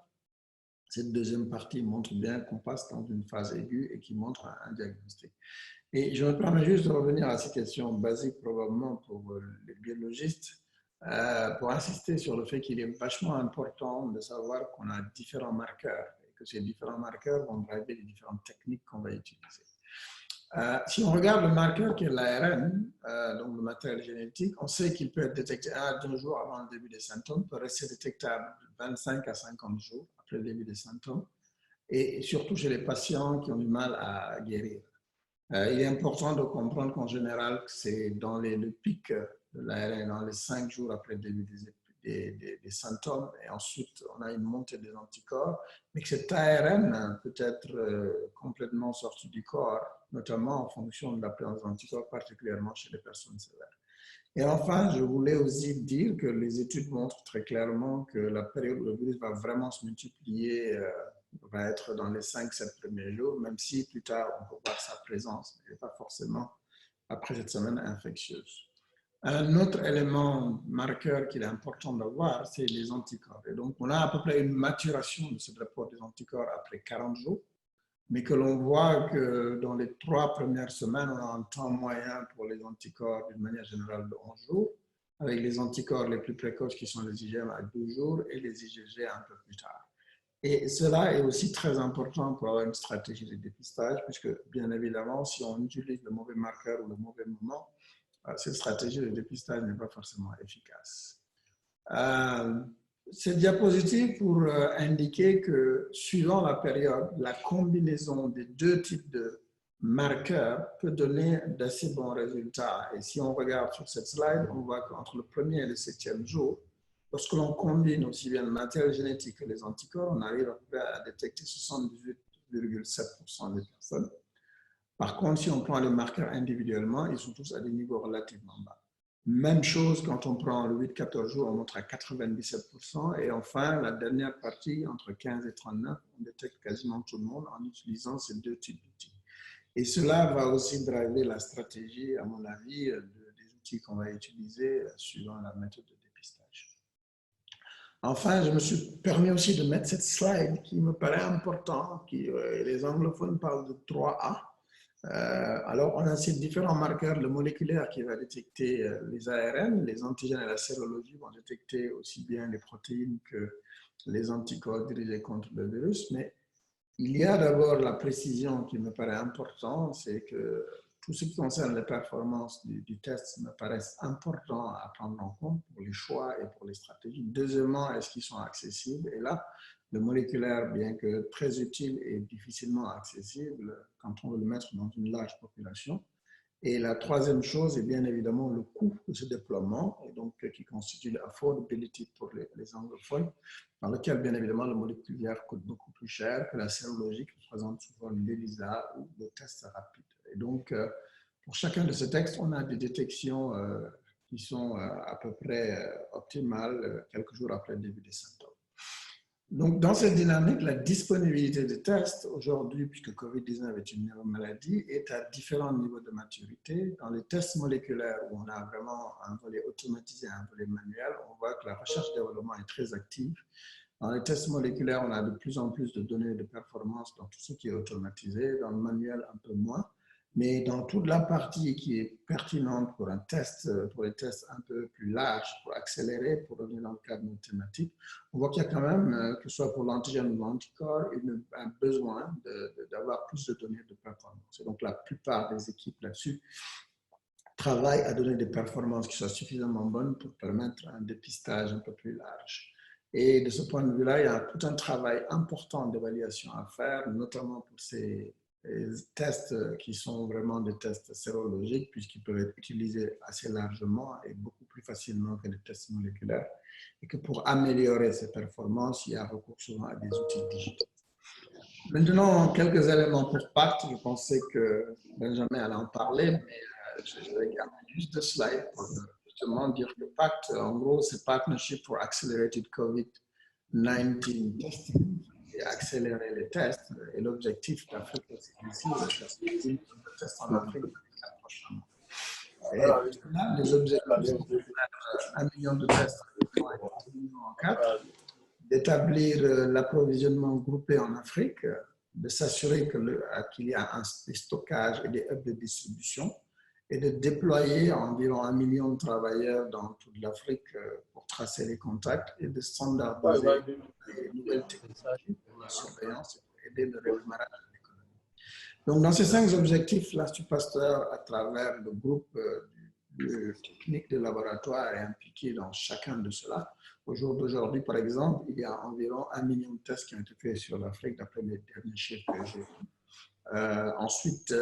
S5: cette deuxième partie montre bien qu'on passe dans une phase aiguë et qui montre un diagnostic. Et je me permets juste de revenir à ces questions basiques probablement pour les biologistes, pour insister sur le fait qu'il est vachement important de savoir qu'on a différents marqueurs et que ces différents marqueurs vont driver les différentes techniques qu'on va utiliser. Si on regarde le marqueur qui est l'ARN, donc le matériel génétique, on sait qu'il peut être détecté 1 à 2 jours avant le début des symptômes, peut rester détectable 25 à 50 jours après le début des symptômes, et surtout chez les patients qui ont du mal à guérir. Il est important de comprendre qu'en général, c'est dans le pic de l'ARN, dans les 5 jours après le début des symptômes, et ensuite on a une montée des anticorps, mais que cet ARN peut être complètement sorti du corps, notamment en fonction de la présence d'anticorps, particulièrement chez les personnes sévères. Et enfin, je voulais aussi dire que les études montrent très clairement que la période où le virus va vraiment se multiplier va être dans les 5-7 premiers jours, même si plus tard on peut voir sa présence, mais pas forcément après cette semaine infectieuse. Un autre élément marqueur qu'il est important d'avoir, c'est les anticorps. Et donc, on a à peu près une maturation de ce rapport des anticorps après 40 jours, mais que l'on voit que dans les 3 premières semaines, on a un temps moyen pour les anticorps d'une manière générale de 11 jours, avec les anticorps les plus précoces qui sont les IgM à 12 jours et les IgG un peu plus tard. Et cela est aussi très important pour avoir une stratégie de dépistage, puisque bien évidemment, si on utilise le mauvais marqueur ou le mauvais moment, cette stratégie de dépistage n'est pas forcément efficace. Cette diapositive pour indiquer que suivant la période, la combinaison des 2 types de marqueurs peut donner d'assez bons résultats. Et si on regarde sur cette slide, on voit qu'entre le 1er et le 7e jour, lorsque l'on combine aussi bien le matériel génétique que les anticorps, on arrive à peu près à détecter 78,7% des personnes. Par contre, si on prend les marqueurs individuellement, ils sont tous à des niveaux relativement bas. Même chose quand on prend le 8-14 jours, on montre à 97%. Et enfin, la dernière partie, entre 15 et 39, on détecte quasiment tout le monde en utilisant ces 2 types d'outils. Et cela va aussi driver la stratégie, à mon avis, des outils qu'on va utiliser suivant la méthode de dépistage. Enfin, je me suis permis aussi de mettre cette slide qui me paraît importante, les anglophones parlent de 3A. Alors, on a ces différents marqueurs, le moléculaire qui va détecter les ARN, les antigènes et la sérologie vont détecter aussi bien les protéines que les anticorps dirigés contre le virus, mais il y a d'abord la précision qui me paraît importante, c'est que tout ce qui concerne les performances du test me paraissent importants à prendre en compte pour les choix et pour les stratégies. Deuxièmement, est-ce qu'ils sont accessibles? Et là, le moléculaire, bien que très utile, est difficilement accessible quand on veut le mettre dans une large population. Et la troisième chose est bien évidemment le coût de ce déploiement, et donc qui constitue l'affordability pour les anglophones, dans lequel bien évidemment le moléculaire coûte beaucoup plus cher que la sérologie qui présente souvent l'ELISA ou le test rapide. Et donc, pour chacun de ces textes, on a des détections qui sont à peu près optimales quelques jours après le début des symptômes. Donc, dans cette dynamique, la disponibilité des tests aujourd'hui, puisque COVID-19 est une nouvelle maladie, est à différents niveaux de maturité. Dans les tests moléculaires, où on a vraiment un volet automatisé et un volet manuel, on voit que la recherche-développement est très active. Dans les tests moléculaires, on a de plus en plus de données de performance dans tout ce qui est automatisé, dans le manuel un peu moins. Mais dans toute la partie qui est pertinente pour un test, pour les tests un peu plus larges, pour accélérer, pour revenir dans le cadre de nos thématiques, on voit qu'il y a quand même, que ce soit pour l'antigène ou l'anticorps, un besoin d'avoir plus de données de performance. Et donc la plupart des équipes là-dessus travaillent à donner des performances qui soient suffisamment bonnes pour permettre un dépistage un peu plus large. Et de ce point de vue-là, il y a tout un travail important d'évaluation à faire, notamment pour ces tests qui sont vraiment des tests sérologiques, puisqu'ils peuvent être utilisés assez largement et beaucoup plus facilement que les tests moléculaires. Et que pour améliorer ces performances, il y a recours souvent à des outils digitaux. Maintenant, quelques éléments pour PACT. Je pensais que Benjamin allait en parler, mais je vais garder juste deux slides pour justement dire que PACT, en gros, c'est Partnership for Accelerated COVID-19 Testing, et accélérer les tests. Et l'objectif d'Afrique, c'est ici, le test en Afrique prochainement. Et là, les objectifs sont de faire 1 million de tests en 4, d'établir l'approvisionnement groupé en Afrique, de s'assurer qu'il y a des stockages et des hubs de distribution, et de déployer environ 1 million de travailleurs dans toute l'Afrique pour tracer les contacts et de standardiser les nouvelles technologies pour la surveillance et pour aider le redémarrage de l'économie. Donc, dans ces 5 objectifs, l'Institut Pasteur, à travers le groupe de techniques de laboratoire, est impliqué dans chacun de cela. Au jour d'aujourd'hui, par exemple, il y a environ 1 million de tests qui ont été faits sur l'Afrique, d'après les derniers chiffres que j'ai. Ensuite,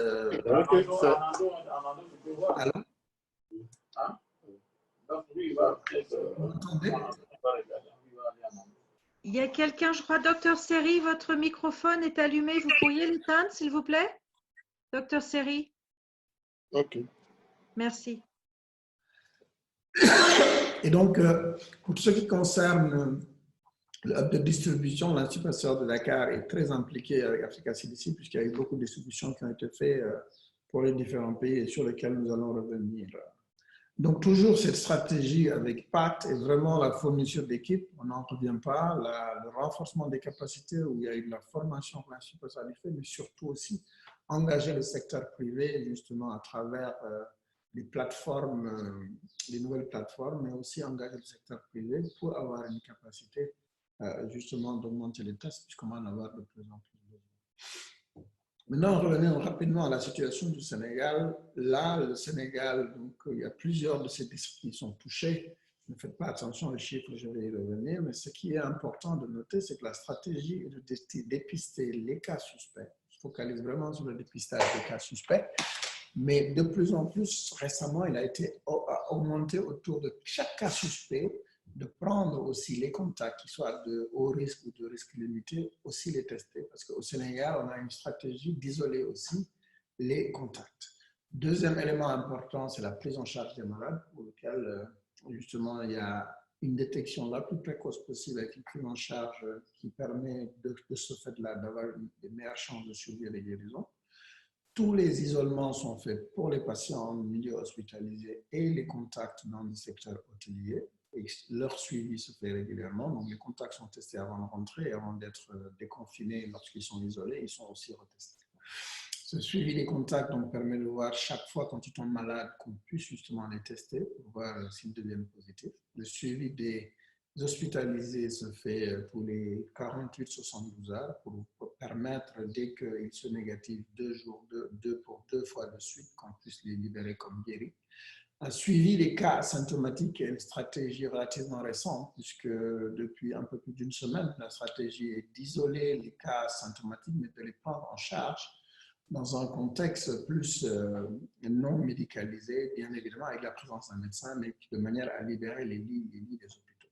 S1: il y a quelqu'un, je crois, Docteur Seri, votre microphone est allumé. Vous pourriez l'éteindre, s'il vous plaît? Docteur Seri.
S4: OK.
S1: Merci.
S5: Et donc, pour ce qui concerne le hub de distribution, l'Institut Pasteur de Dakar est très impliqué avec Africa CDC, puisqu'il y a eu beaucoup de distributions qui ont été faites pour les différents pays et sur lesquels nous allons revenir. Donc, toujours cette stratégie avec PACT est vraiment la fourniture d'équipes, on n'en revient pas, le renforcement des capacités où il y a eu de la formation pour l'Institut Pasteur de Dakar, mais surtout aussi engager le secteur privé justement à travers les plateformes, les nouvelles plateformes, mais aussi engager le secteur privé pour avoir une capacité justement d'augmenter les tests, puisqu'on va en avoir de plus en plus besoin. Maintenant, revenons rapidement à la situation du Sénégal. Là, le Sénégal, donc, il y a plusieurs de ces districts qui sont touchés. Ne faites pas attention aux chiffres, je vais y revenir, mais ce qui est important de noter, c'est que la stratégie est de dépister les cas suspects. Je focalise vraiment sur le dépistage des cas suspects. Mais de plus en plus, récemment, il a été augmenté autour de chaque cas suspect, de prendre aussi les contacts qui soient de haut risque ou de risque limité, aussi les tester. Parce qu'au Sénégal, on a une stratégie d'isoler aussi les contacts. Deuxième élément important, c'est la prise en charge des malades, pour lequel, justement, il y a une détection la plus précoce possible avec une prise en charge qui permet de ce fait-là d'avoir des meilleures chances de survie et de guérison. Tous les isolements sont faits pour les patients en milieu hospitalisé et les contacts dans le secteur hôtelier. Et leur suivi se fait régulièrement. Donc, les contacts sont testés avant de rentrer et avant d'être déconfinés lorsqu'ils sont isolés, ils sont aussi retestés. Ce suivi des contacts donc, permet de voir chaque fois quand ils tombent malades qu'on puisse justement les tester pour voir s'ils deviennent positifs. Le suivi des hospitalisés se fait tous les 48-72 heures pour permettre, dès qu'ils sont négatifs, 2 jours, pour 2 fois de suite, qu'on puisse les libérer comme guéris. Un suivi des cas asymptomatiques est une stratégie relativement récente, puisque depuis un peu plus d'1 semaine, la stratégie est d'isoler les cas asymptomatiques, mais de les prendre en charge dans un contexte plus non médicalisé, bien évidemment avec la présence d'un médecin, mais de manière à libérer les lits des hôpitaux.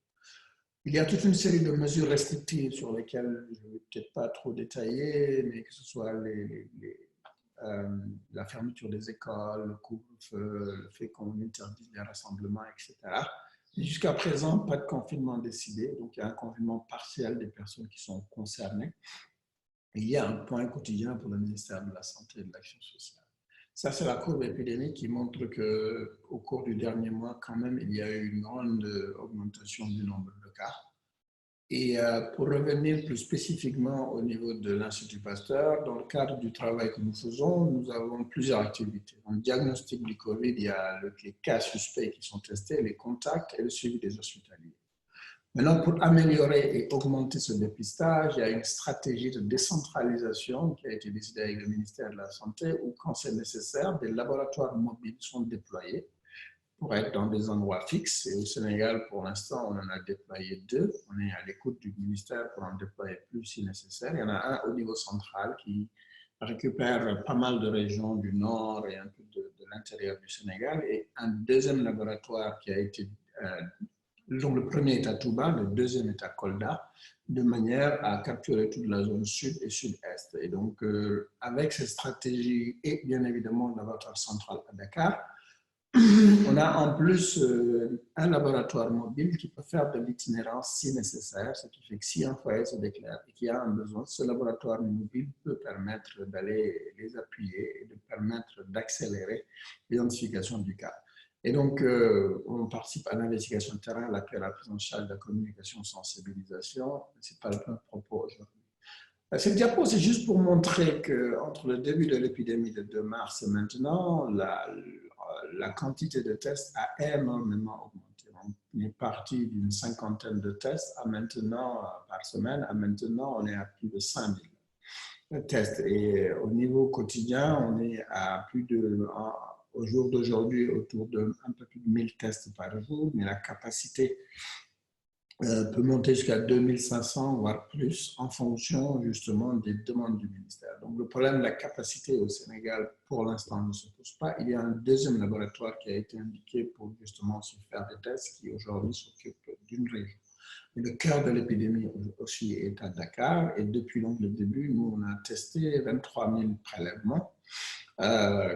S5: Il y a toute une série de mesures restrictives sur lesquelles je ne vais peut-être pas trop détailler, mais que ce soit la fermeture des écoles, le couvre-feu, le fait qu'on interdise les rassemblements, etc. Jusqu'à présent, pas de confinement décidé, donc il y a un confinement partiel des personnes qui sont concernées. Et il y a un point quotidien pour le ministère de la Santé et de l'Action sociale. Ça, c'est la courbe épidémique qui montre qu'au cours du dernier mois, quand même, il y a eu une grande augmentation du nombre de cas. Et pour revenir plus spécifiquement au niveau de l'Institut Pasteur, dans le cadre du travail que nous faisons, nous avons plusieurs activités. Dans le diagnostic du Covid, il y a les cas suspects qui sont testés, les contacts et le suivi des hospitaliers. Maintenant, pour améliorer et augmenter ce dépistage, il y a une stratégie de décentralisation qui a été décidée avec le ministère de la Santé où, quand c'est nécessaire, des laboratoires mobiles sont déployés pour être dans des endroits fixes. Et au Sénégal, pour l'instant, on en a déployé 2. On est à l'écoute du ministère pour en déployer plus si nécessaire. Il y en a un au niveau central qui récupère pas mal de régions du nord et un peu de l'intérieur du Sénégal. Et un deuxième laboratoire qui a été... donc le premier est à Touba, le deuxième est à Kolda, de manière à capturer toute la zone sud et sud-est. Et donc, avec cette stratégie et bien évidemment le laboratoire central à Dakar, on a en plus un laboratoire mobile qui peut faire de l'itinérance si nécessaire, ce qui fait que si un foyer se déclare et qu'il y a un besoin, ce laboratoire mobile peut permettre d'aller les appuyer et de permettre d'accélérer l'identification du cas. Et donc, on participe à l'investigation de terrain, à la prise en charge de la communication, sensibilisation. Ce n'est pas le propos aujourd'hui. Cette diapo, c'est juste pour montrer qu'entre le début de l'épidémie de 2 mars et maintenant, la quantité de tests a énormément augmenté. On est parti d'une 50aine de tests à maintenant, par semaine, à maintenant, on est à plus de 5000 tests. Et au niveau quotidien, on est à plus de... Au jour d'aujourd'hui, autour d'un peu plus de 1000 tests par jour, mais la capacité peut monter jusqu'à 2500, voire plus, en fonction justement des demandes du ministère. Donc le problème de la capacité au Sénégal, pour l'instant, ne se pose pas. Il y a un deuxième laboratoire qui a été indiqué pour justement se faire des tests, qui aujourd'hui s'occupe d'une région. Mais le cœur de l'épidémie aussi est à Dakar, et depuis donc le début, nous, on a testé 23 000 prélèvements,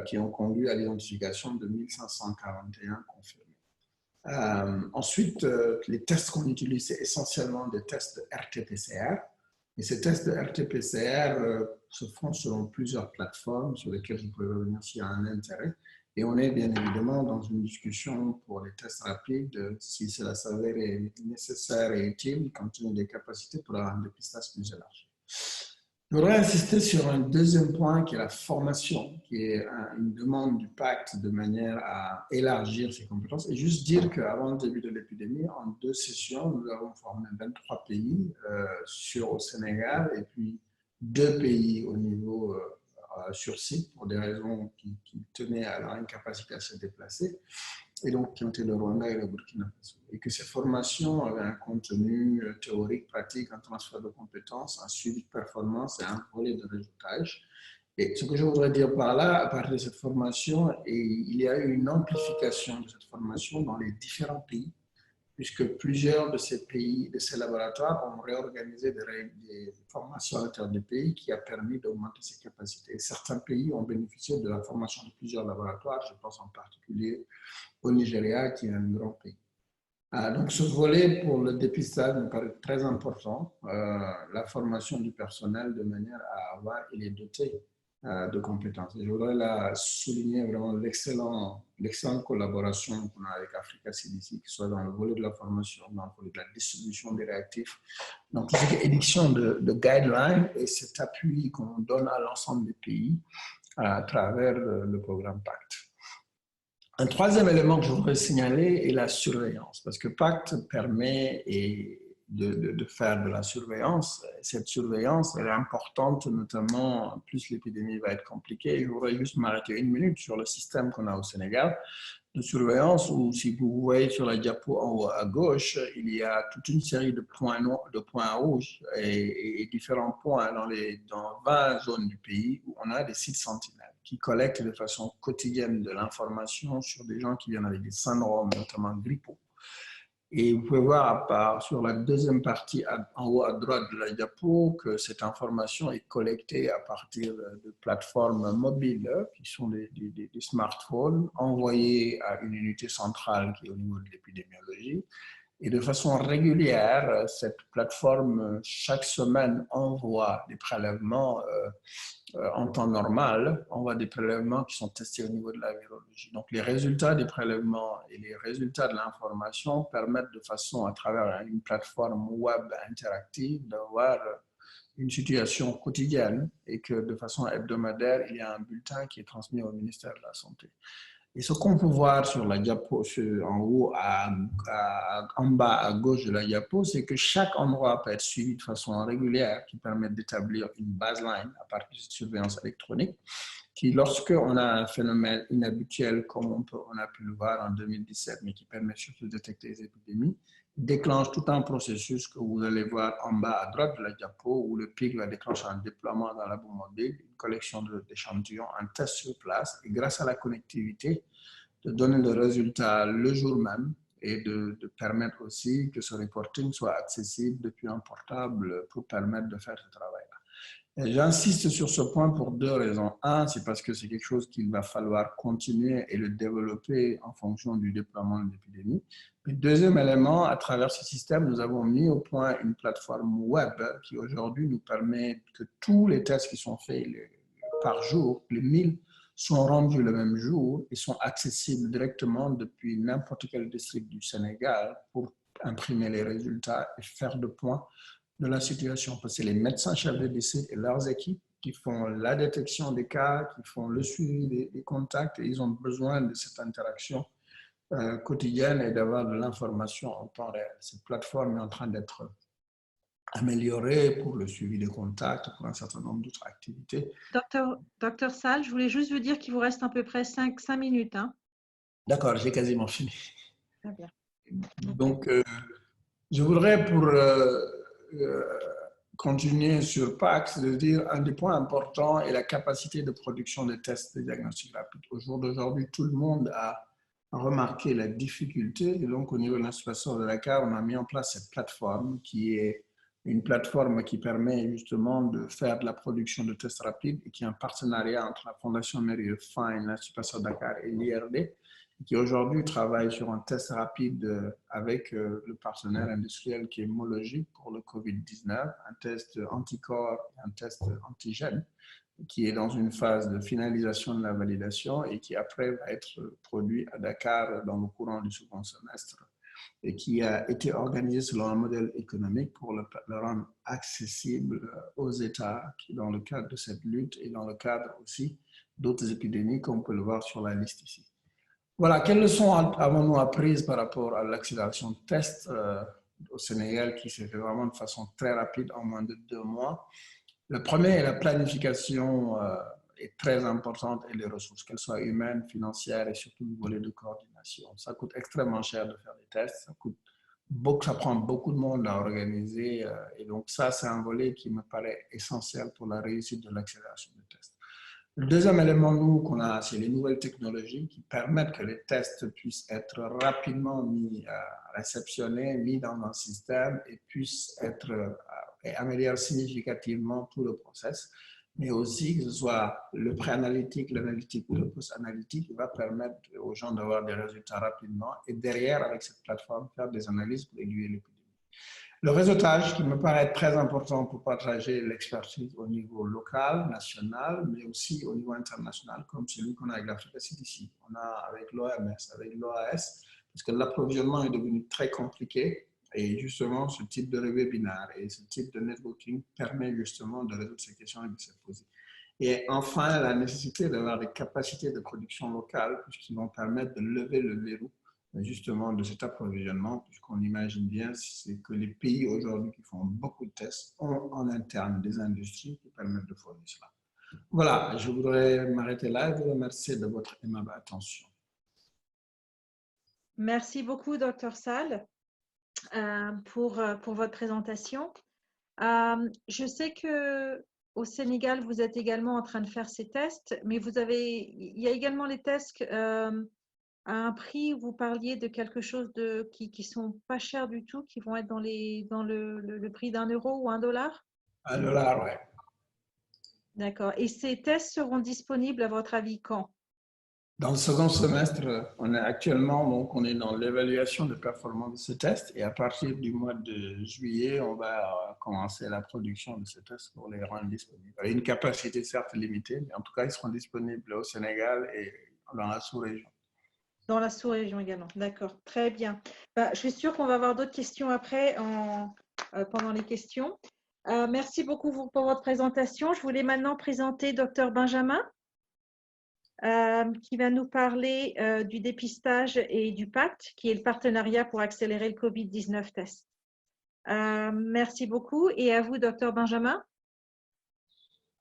S5: qui ont conduit à l'identification de 1541 confirmés. Ensuite, les tests qu'on utilise, c'est essentiellement des tests de RT-PCR. Et ces tests de RT-PCR se font selon plusieurs plateformes sur lesquelles je pourrais revenir s'il y a un intérêt. Et on est bien évidemment dans une discussion pour les tests rapides, si cela s'avère nécessaire et utile, compte tenu des capacités pour avoir un dépistage plus élargi. Je voudrais insister sur un deuxième point qui est la formation, qui est une demande du pacte de manière à élargir ses compétences. Et juste dire qu'avant le début de l'épidémie, en 2 sessions, nous avons formé 23 pays au Sénégal et puis 2 pays au niveau sur site pour des raisons qui tenaient à leur incapacité à se déplacer, et donc qui ont été le Rwanda et le Burkina Faso. Et que ces formations avaient un contenu théorique, pratique, un transfert de compétences, un suivi de performance et un volet de réseautage. Et ce que je voudrais dire par là, à partir de cette formation, il y a eu une amplification de cette formation dans les différents pays, puisque plusieurs de ces pays, de ces laboratoires ont réorganisé des formations à l'intérieur des pays qui a permis d'augmenter ces capacités. Et certains pays ont bénéficié de la formation de plusieurs laboratoires, je pense en particulier au Nigeria, qui est un grand pays. Donc, ce volet pour le dépistage me paraît très important, la formation du personnel de manière à avoir et les doter de compétences. Et je voudrais là souligner vraiment l'excellente collaboration qu'on a avec Africa CDC, que ce soit dans le volet de la formation, dans le volet de la distribution des réactifs, dans tout ce qui est édition de guidelines et cet appui qu'on donne à l'ensemble des pays à travers le programme PACT. Un troisième élément que je voudrais signaler est la surveillance, parce que PACT permet de faire de la surveillance. Cette surveillance, elle est importante, notamment, plus l'épidémie va être compliquée. Je voudrais juste m'arrêter 1 minute sur le système qu'on a au Sénégal de surveillance, où si vous voyez sur la diapo en haut à gauche, il y a toute une série de points rouges et différents points dans 20 zones du pays où on a des sites sentinelles qui collectent de façon quotidienne de l'information sur des gens qui viennent avec des syndromes, notamment grippaux. Et vous pouvez voir sur la deuxième partie en haut à droite de la diapo que cette information est collectée à partir de plateformes mobiles qui sont des smartphones envoyés à une unité centrale qui est au niveau de l'épidémiologie. Et de façon régulière, cette plateforme, chaque semaine, envoie des prélèvements en temps normal, envoie des prélèvements qui sont testés au niveau de la virologie. Donc, les résultats des prélèvements et les résultats de l'information permettent de façon, à travers une plateforme web interactive, d'avoir une situation quotidienne et que de façon hebdomadaire, il y a un bulletin qui est transmis au ministère de la Santé. Et ce qu'on peut voir sur la diapo, en haut, en bas à gauche de la diapo, c'est que chaque endroit peut être suivi de façon régulière, qui permet d'établir une baseline à partir de surveillance électronique, qui, lorsqu'on a un phénomène inhabituel, comme on a pu le voir en 2017, mais qui permet surtout de détecter les épidémies, déclenche tout un processus que vous allez voir en bas à droite de la diapo, où le PIC va déclencher un déploiement dans la labo mobile, une collection d'échantillons, un test sur place, et grâce à la connectivité, de donner le résultat le jour même et de permettre aussi que ce reporting soit accessible depuis un portable pour permettre de faire ce travail-là. J'insiste sur ce point pour deux raisons. Un, c'est parce que c'est quelque chose qu'il va falloir continuer et le développer en fonction du déploiement de l'épidémie. Et deuxième élément, à travers ce système, nous avons mis au point une plateforme web qui aujourd'hui nous permet que tous les tests qui sont faits par jour, les 1000, sont rendus le même jour et sont accessibles directement depuis n'importe quel district du Sénégal pour imprimer les résultats et faire le point de la situation, parce que c'est les médecins chefs de district et leurs équipes qui font la détection des cas, qui font le suivi des contacts, et ils ont besoin de cette interaction quotidienne et d'avoir de l'information en temps réel. Cette plateforme est en train d'être améliorée pour le suivi des contacts, pour un certain nombre d'autres activités.
S1: Docteur Sall, je voulais juste vous dire qu'il vous reste à peu près 5 minutes. Hein.
S5: D'accord, j'ai quasiment fini.
S1: Très bien.
S5: Donc, je voudrais pour continuer sur PAX, de dire un des points importants est la capacité de production de tests de diagnostic rapide. Au jour d'aujourd'hui, tout le monde a remarqué la difficulté, et donc au niveau de l'association de Dakar, on a mis en place cette plateforme qui est une plateforme qui permet justement de faire de la production de tests rapides et qui est un partenariat entre la Fondation Mary Fine, l'association de Dakar et l'IRD, qui aujourd'hui travaille sur un test rapide avec le partenaire industriel qui est Mologic pour le COVID-19, un test anticorps et un test antigène, qui est dans une phase de finalisation de la validation et qui après va être produit à Dakar dans le courant du second semestre et qui a été organisé selon un modèle économique pour le rendre accessible aux États qui, dans le cadre de cette lutte et dans le cadre aussi d'autres épidémies qu'on peut le voir sur la liste ici. Voilà, quelles leçons avons-nous apprises par rapport à l'accélération de tests au Sénégal qui s'est fait vraiment de façon très rapide en moins de 2 mois? Le premier est la planification est très importante et les ressources, qu'elles soient humaines, financières et surtout le volet de coordination. Ça coûte extrêmement cher de faire des tests, ça prend beaucoup de monde à organiser et donc ça, c'est un volet qui me paraît essentiel pour la réussite de l'accélération des tests. Le deuxième élément, nous, qu'on a, c'est les nouvelles technologies qui permettent que les tests puissent être rapidement réceptionnés, mis dans un système et puissent être et améliorent significativement tout le process, mais aussi que ce soit le pré-analytique, l'analytique ou le post-analytique qui va permettre aux gens d'avoir des résultats rapidement et derrière, avec cette plateforme, faire des analyses pour aiguiller l'épidémie. Le réseautage qui me paraît très important pour partager l'expertise au niveau local, national, mais aussi au niveau international, comme celui qu'on a avec l'Africa CDC, on a avec l'OMS, avec l'OAS, parce que l'approvisionnement est devenu très compliqué et justement ce type de webinaire et ce type de networking permet justement de résoudre ces questions et de se poser. Et enfin, la nécessité d'avoir des capacités de production locale puisqu'ils vont permettre de lever le verrou justement de cet approvisionnement, puisqu'on imagine bien c'est que les pays aujourd'hui qui font beaucoup de tests ont en interne des industries qui permettent de fournir cela. Voilà, je voudrais m'arrêter là et vous remercier de votre aimable attention.
S1: Merci beaucoup, Dr Sall, pour votre présentation. Je sais qu'au Sénégal, vous êtes également en train de faire ces tests, mais il y a également les tests à un prix où vous parliez de quelque chose qui sont pas chers du tout, qui vont être dans le prix d'1 € ou $1?
S5: $1, ouais.
S1: D'accord. Et ces tests seront disponibles, à votre avis, quand?
S5: Dans le second semestre, on est actuellement, donc, on est dans l'évaluation de performance de ces tests et à partir du mois de juillet, on va commencer la production de ces tests pour les rendre disponibles. Il y a une capacité certes limitée, mais en tout cas, ils seront disponibles au Sénégal et dans la sous-région.
S1: Dans la sous-région également. D'accord. Très bien. Bah, je suis sûre qu'on va avoir d'autres questions après pendant les questions. Merci beaucoup pour votre présentation. Je voulais maintenant présenter Dr Benjamin, qui va nous parler du dépistage et du pacte, qui est le partenariat pour accélérer le Covid-19 test. Merci beaucoup et à vous, Dr Benjamin.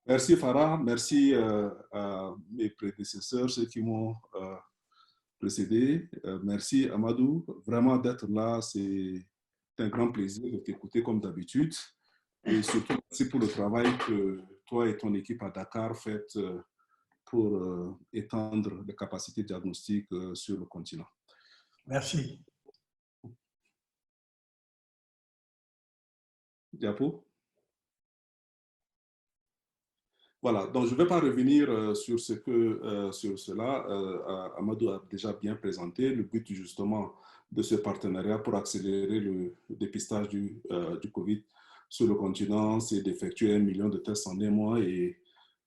S6: Merci Farah, merci à mes prédécesseurs, ceux qui m'ont précédé. Merci Amadou, vraiment d'être là, c'est un grand plaisir de t'écouter comme d'habitude. Et surtout, merci pour le travail que toi et ton équipe à Dakar faites pour étendre les capacités diagnostiques sur le continent.
S5: Merci.
S6: Diapo. Voilà, donc je ne vais pas revenir sur cela. Amadou a déjà bien présenté le but justement de ce partenariat pour accélérer le dépistage du Covid sur le continent, c'est d'effectuer 1 million de tests en 1 mois et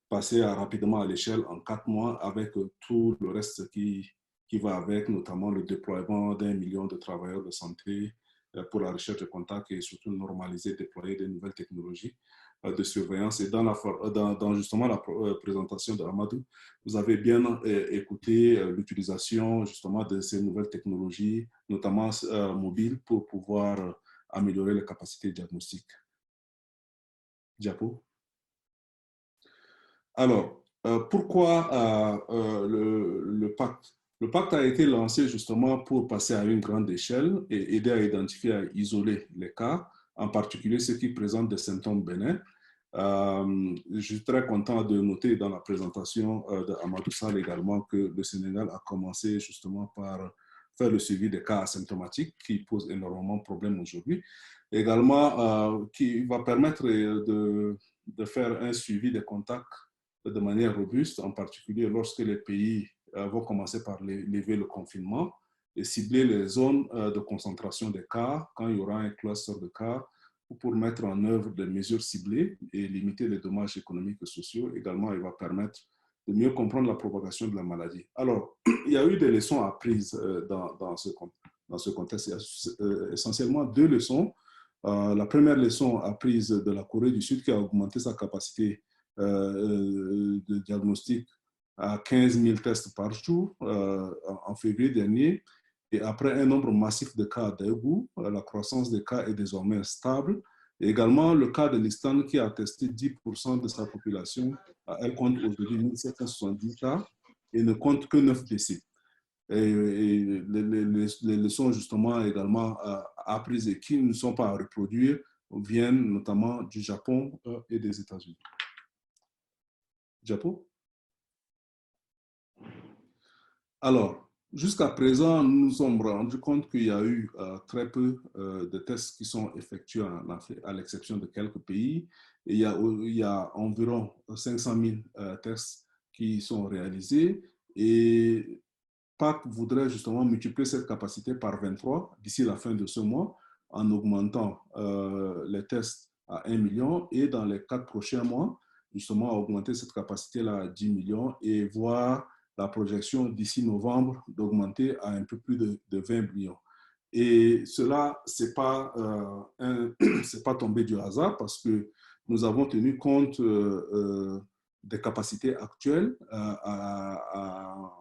S6: passer rapidement à l'échelle en 4 mois avec tout le reste qui va avec, notamment le déploiement d'1 million de travailleurs de santé pour la recherche de contacts et surtout normaliser, déployer de nouvelles technologies de surveillance. Et dans justement la présentation de Amadou, vous avez bien écouté l'utilisation justement de ces nouvelles technologies, notamment mobiles, pour pouvoir améliorer les capacités diagnostiques. Diapo. Alors, pourquoi le pacte? Le pacte a été lancé justement pour passer à une grande échelle et aider à identifier, à isoler les cas, en particulier ceux qui présentent des symptômes bénins. Je suis très content de noter dans la présentation d'Amadou Sall également que le Sénégal a commencé justement par faire le suivi des cas asymptomatiques qui posent énormément de problèmes aujourd'hui. Également, qui va permettre de faire un suivi des contacts de manière robuste, en particulier lorsque les pays vont commencer par lever le confinement et cibler les zones de concentration des cas quand il y aura un cluster de cas pour mettre en œuvre des mesures ciblées et limiter les dommages économiques et sociaux. Également, il va permettre de mieux comprendre la propagation de la maladie. Alors, il y a eu des leçons apprises dans ce contexte. Il y a essentiellement 2 leçons. La première leçon apprise de la Corée du Sud qui a augmenté sa capacité de diagnostic à 15 000 tests par jour en février dernier. Et après un nombre massif de cas à Daegu, la croissance des cas est désormais stable. Et également, le cas de l'Istan qui a testé 10% de sa population, elle compte aujourd'hui 1770 cas et ne compte que 9 décès. Et les leçons justement également apprises et qui ne sont pas à reproduire viennent notamment du Japon et des États-Unis. Japon. Alors, jusqu'à présent, nous nous sommes rendus compte qu'il y a eu très peu de tests qui sont effectués en Afrique, à l'exception de quelques pays. Et il y a environ 500 000 tests qui sont réalisés. Et PAC voudrait justement multiplier cette capacité par 23 d'ici la fin de ce mois en augmentant les tests à 1 million et dans les 4 prochains mois, justement augmenter cette capacité-là à 10 millions et voir la projection d'ici novembre d'augmenter à un peu plus de 20 millions. Et cela, ce n'est pas tombé du hasard parce que nous avons tenu compte des capacités actuelles à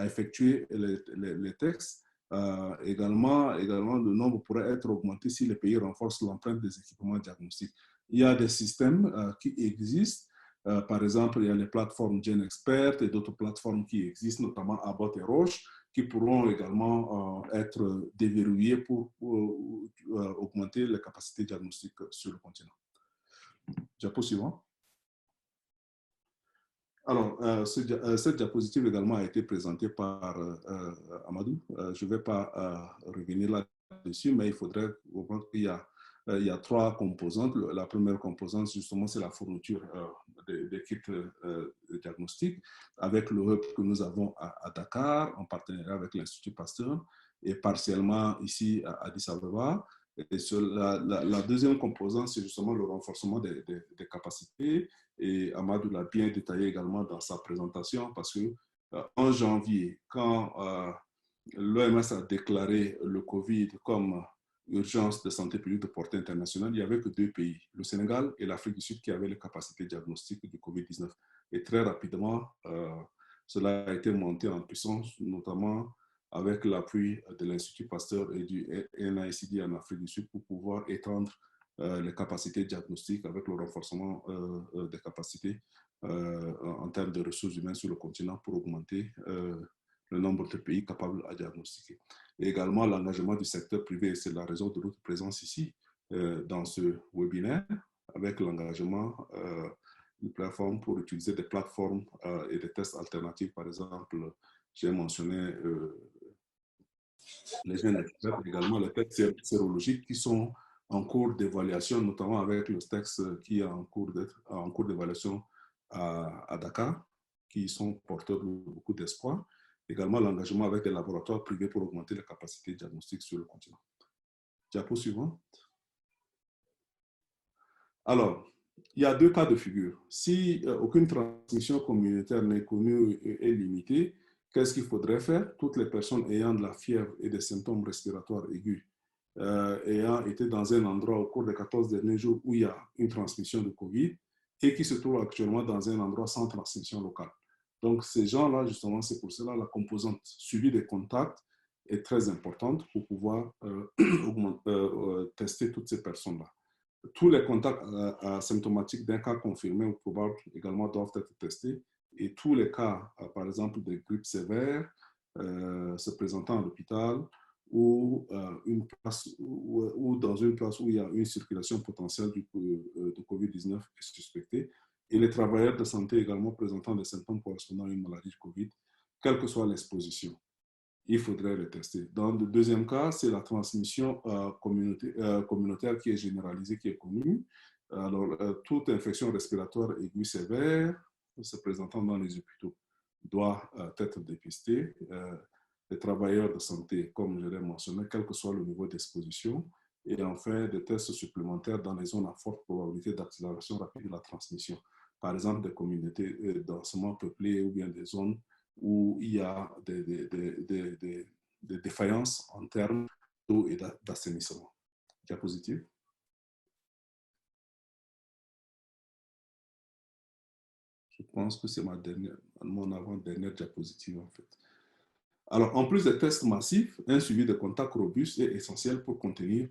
S6: effectuer les tests. Également, le nombre pourrait être augmenté si les pays renforcent l'empreinte des équipements diagnostiques. Il y a des systèmes qui existent. Par exemple, il y a les plateformes GenExpert et d'autres plateformes qui existent, notamment Abbott et Roche, qui pourront également être déverrouillées pour augmenter les capacités diagnostiques sur le continent. Diapo suivant. Alors, cette diapositive également a été présentée par Amadou. Je ne vais pas revenir là-dessus, mais il faudrait comprendre qu'il y a trois composantes. La première composante, justement, c'est la fourniture des kits de diagnostic avec le hub que nous avons à Dakar, en partenariat avec l'Institut Pasteur, et partiellement ici à Addis Abeba. Et la deuxième composante, c'est justement le renforcement des capacités. Et Amadou l'a bien détaillé également dans sa présentation parce que en janvier, quand l'OMS a déclaré le COVID comme urgence de santé publique de portée internationale, il n'y avait que deux pays, le Sénégal et l'Afrique du Sud, qui avaient les capacités diagnostiques du COVID-19. Et très rapidement, cela a été monté en puissance, notamment avec l'appui de l'Institut Pasteur et du NICD en Afrique du Sud pour pouvoir étendre les capacités diagnostiques avec le renforcement des capacités en termes de ressources humaines sur le continent pour augmenter le nombre de pays capables à diagnostiquer. Et également l'engagement du secteur privé, et c'est la raison de notre présence ici dans ce webinaire, avec l'engagement d'une plateforme pour utiliser des plateformes et des tests alternatifs. Par exemple, j'ai mentionné les gènes experts, également les tests sérologiques qui sont en cours d'évaluation, notamment avec le texte qui est en cours d'évaluation à Dakar, qui sont porteurs de beaucoup d'espoir. Également l'engagement avec des laboratoires privés pour augmenter les capacités diagnostiques sur le continent. Diapo suivant. Alors, il y a deux cas de figure. Si aucune transmission communautaire n'est connue et limitée, qu'est-ce qu'il faudrait faire? Toutes les personnes ayant de la fièvre et des symptômes respiratoires aigus, ayant été dans un endroit au cours des 14 derniers jours où il y a une transmission de COVID et qui se trouvent actuellement dans un endroit sans transmission locale. Donc, ces gens-là, justement, c'est pour cela la composante suivie des contacts est très importante pour pouvoir tester toutes ces personnes-là. Tous les contacts asymptomatiques d'un cas confirmé ou probable également doivent être testés. Et tous les cas, par exemple, de grippe sévère se présentant à l'hôpital ou dans une place où il y a une circulation potentielle de COVID-19 est suspectée. Et les travailleurs de santé également présentant des symptômes correspondant à une maladie de COVID, quelle que soit l'exposition, il faudrait le tester. Dans le deuxième cas, c'est la transmission communautaire qui est généralisée, qui est connue. Alors, toute infection respiratoire aiguë sévère se présentant dans les hôpitaux doit être dépistée. Les travailleurs de santé, comme je l'ai mentionné, quel que soit le niveau d'exposition, et enfin des tests supplémentaires dans les zones à forte probabilité d'accélération rapide de la transmission. Par exemple, des communautés densément peuplées ou bien des zones où il y a des défaillances en termes d'eau et d'assainissement. Diapositive. Je pense que c'est mon avant-dernière diapositive en fait. Alors, en plus des tests massifs, un suivi de contacts robuste est essentiel pour contenir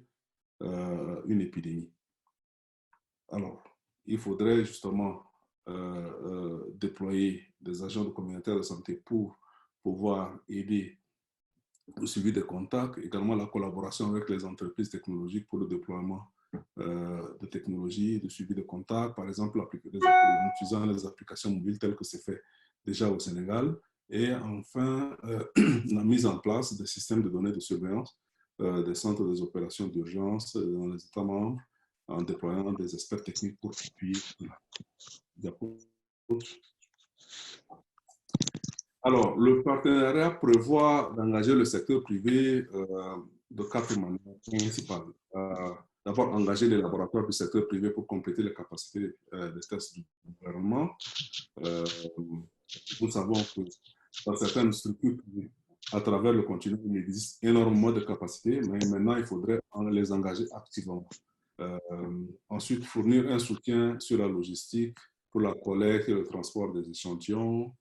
S6: une épidémie. Alors, il faudrait justement déployer des agents communautaires de santé pour pouvoir aider au suivi des contacts, également la collaboration avec les entreprises technologiques pour le déploiement de technologies, de suivi de contacts, par exemple en utilisant les applications mobiles telles que c'est fait déjà au Sénégal, et enfin la mise en place des systèmes de données de surveillance des centres des opérations d'urgence dans les États membres en déployant des experts techniques pour appuyer la Alors, le partenariat prévoit d'engager le secteur privé de 4 manières principales. D'abord, engager les laboratoires du secteur privé pour compléter les capacités des tests du gouvernement. Nous savons que dans certaines structures, à travers le continent, il existe énormément de capacités, mais maintenant, il faudrait les engager activement. Ensuite, fournir un soutien sur la logistique pour la collecte et le transport des échantillons.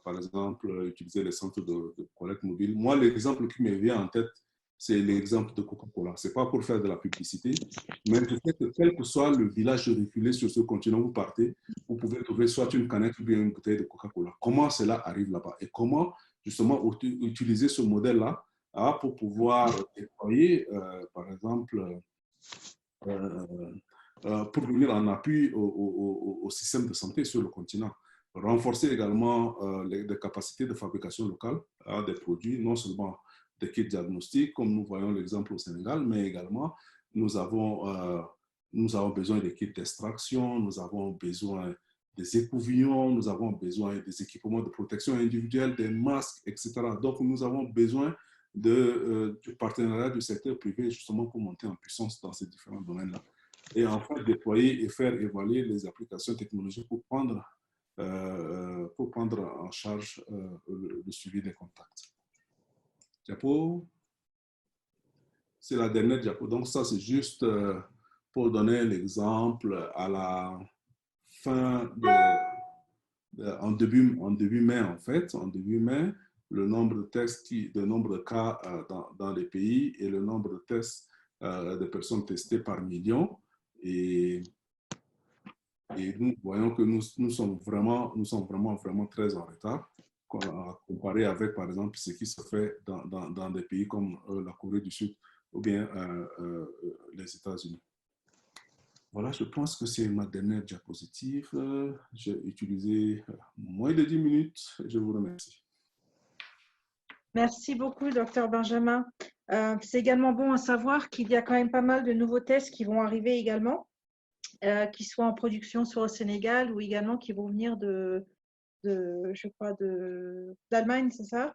S6: Par exemple, utiliser les centres de collecte mobile. Moi, l'exemple qui me vient en tête, c'est l'exemple de Coca-Cola. Ce n'est pas pour faire de la publicité, mais je sais que quel que soit le village reculé sur ce continent où vous partez, vous pouvez trouver soit une canette ou bien une bouteille de Coca-Cola. Comment cela arrive là-bas et comment justement utiliser ce modèle-là pour pouvoir déployer, par exemple, pour venir en appui au système de santé sur le continent. renforcer également les capacités de fabrication locale des produits, non seulement des kits diagnostiques, comme nous voyons l'exemple au Sénégal, mais également nous avons besoin des kits d'extraction, nous avons besoin des écouvillons, nous avons besoin des équipements de protection individuelle, des masques, etc. Donc, nous avons besoin du partenariat du secteur privé justement pour monter en puissance dans ces différents domaines-là. Et enfin, déployer et faire évaluer les applications technologiques pour prendre en charge le suivi des contacts. Diapo, c'est la dernière diapo. Donc, ça, c'est juste pour donner l'exemple à la fin en début mai, en fait, en début mai, le nombre de tests, le nombre de cas dans les pays et le nombre de tests de personnes testées par million. Et nous voyons que nous sommes vraiment très en retard comparé avec, par exemple, ce qui se fait dans des pays comme la Corée du Sud ou bien les États-Unis. Voilà, je pense que c'est ma dernière diapositive. J'ai utilisé moins de 10 minutes. Je vous remercie.
S1: Merci beaucoup, Dr Benjamin. C'est également bon à savoir qu'il y a quand même pas mal de nouveaux tests qui vont arriver également, qui soient en production soit au Sénégal ou également qui vont venir je crois, d'Allemagne, c'est ça?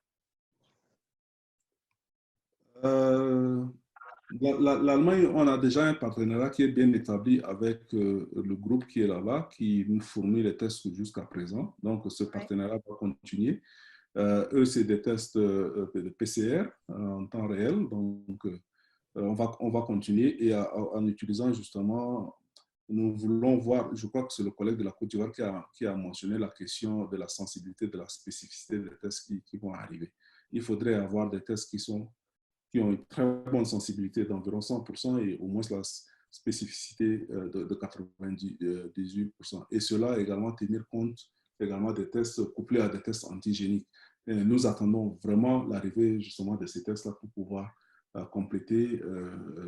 S6: L'Allemagne, on a déjà un partenariat qui est bien établi avec le groupe qui est là-bas, qui nous fournit les tests jusqu'à présent. Donc, ce partenariat va continuer. Eux, c'est des tests de PCR en temps réel. Donc, on va continuer et en utilisant justement, nous voulons voir, je crois que c'est le collègue de la Côte d'Ivoire qui a mentionné la question de la sensibilité, de la spécificité des tests qui vont arriver. Il faudrait avoir des tests qui ont une très bonne sensibilité d'environ 100% et au moins la spécificité de 98%. Et cela également tenir compte également des tests couplés à des tests antigéniques. Et nous attendons vraiment l'arrivée justement de ces tests-là pour pouvoir compléter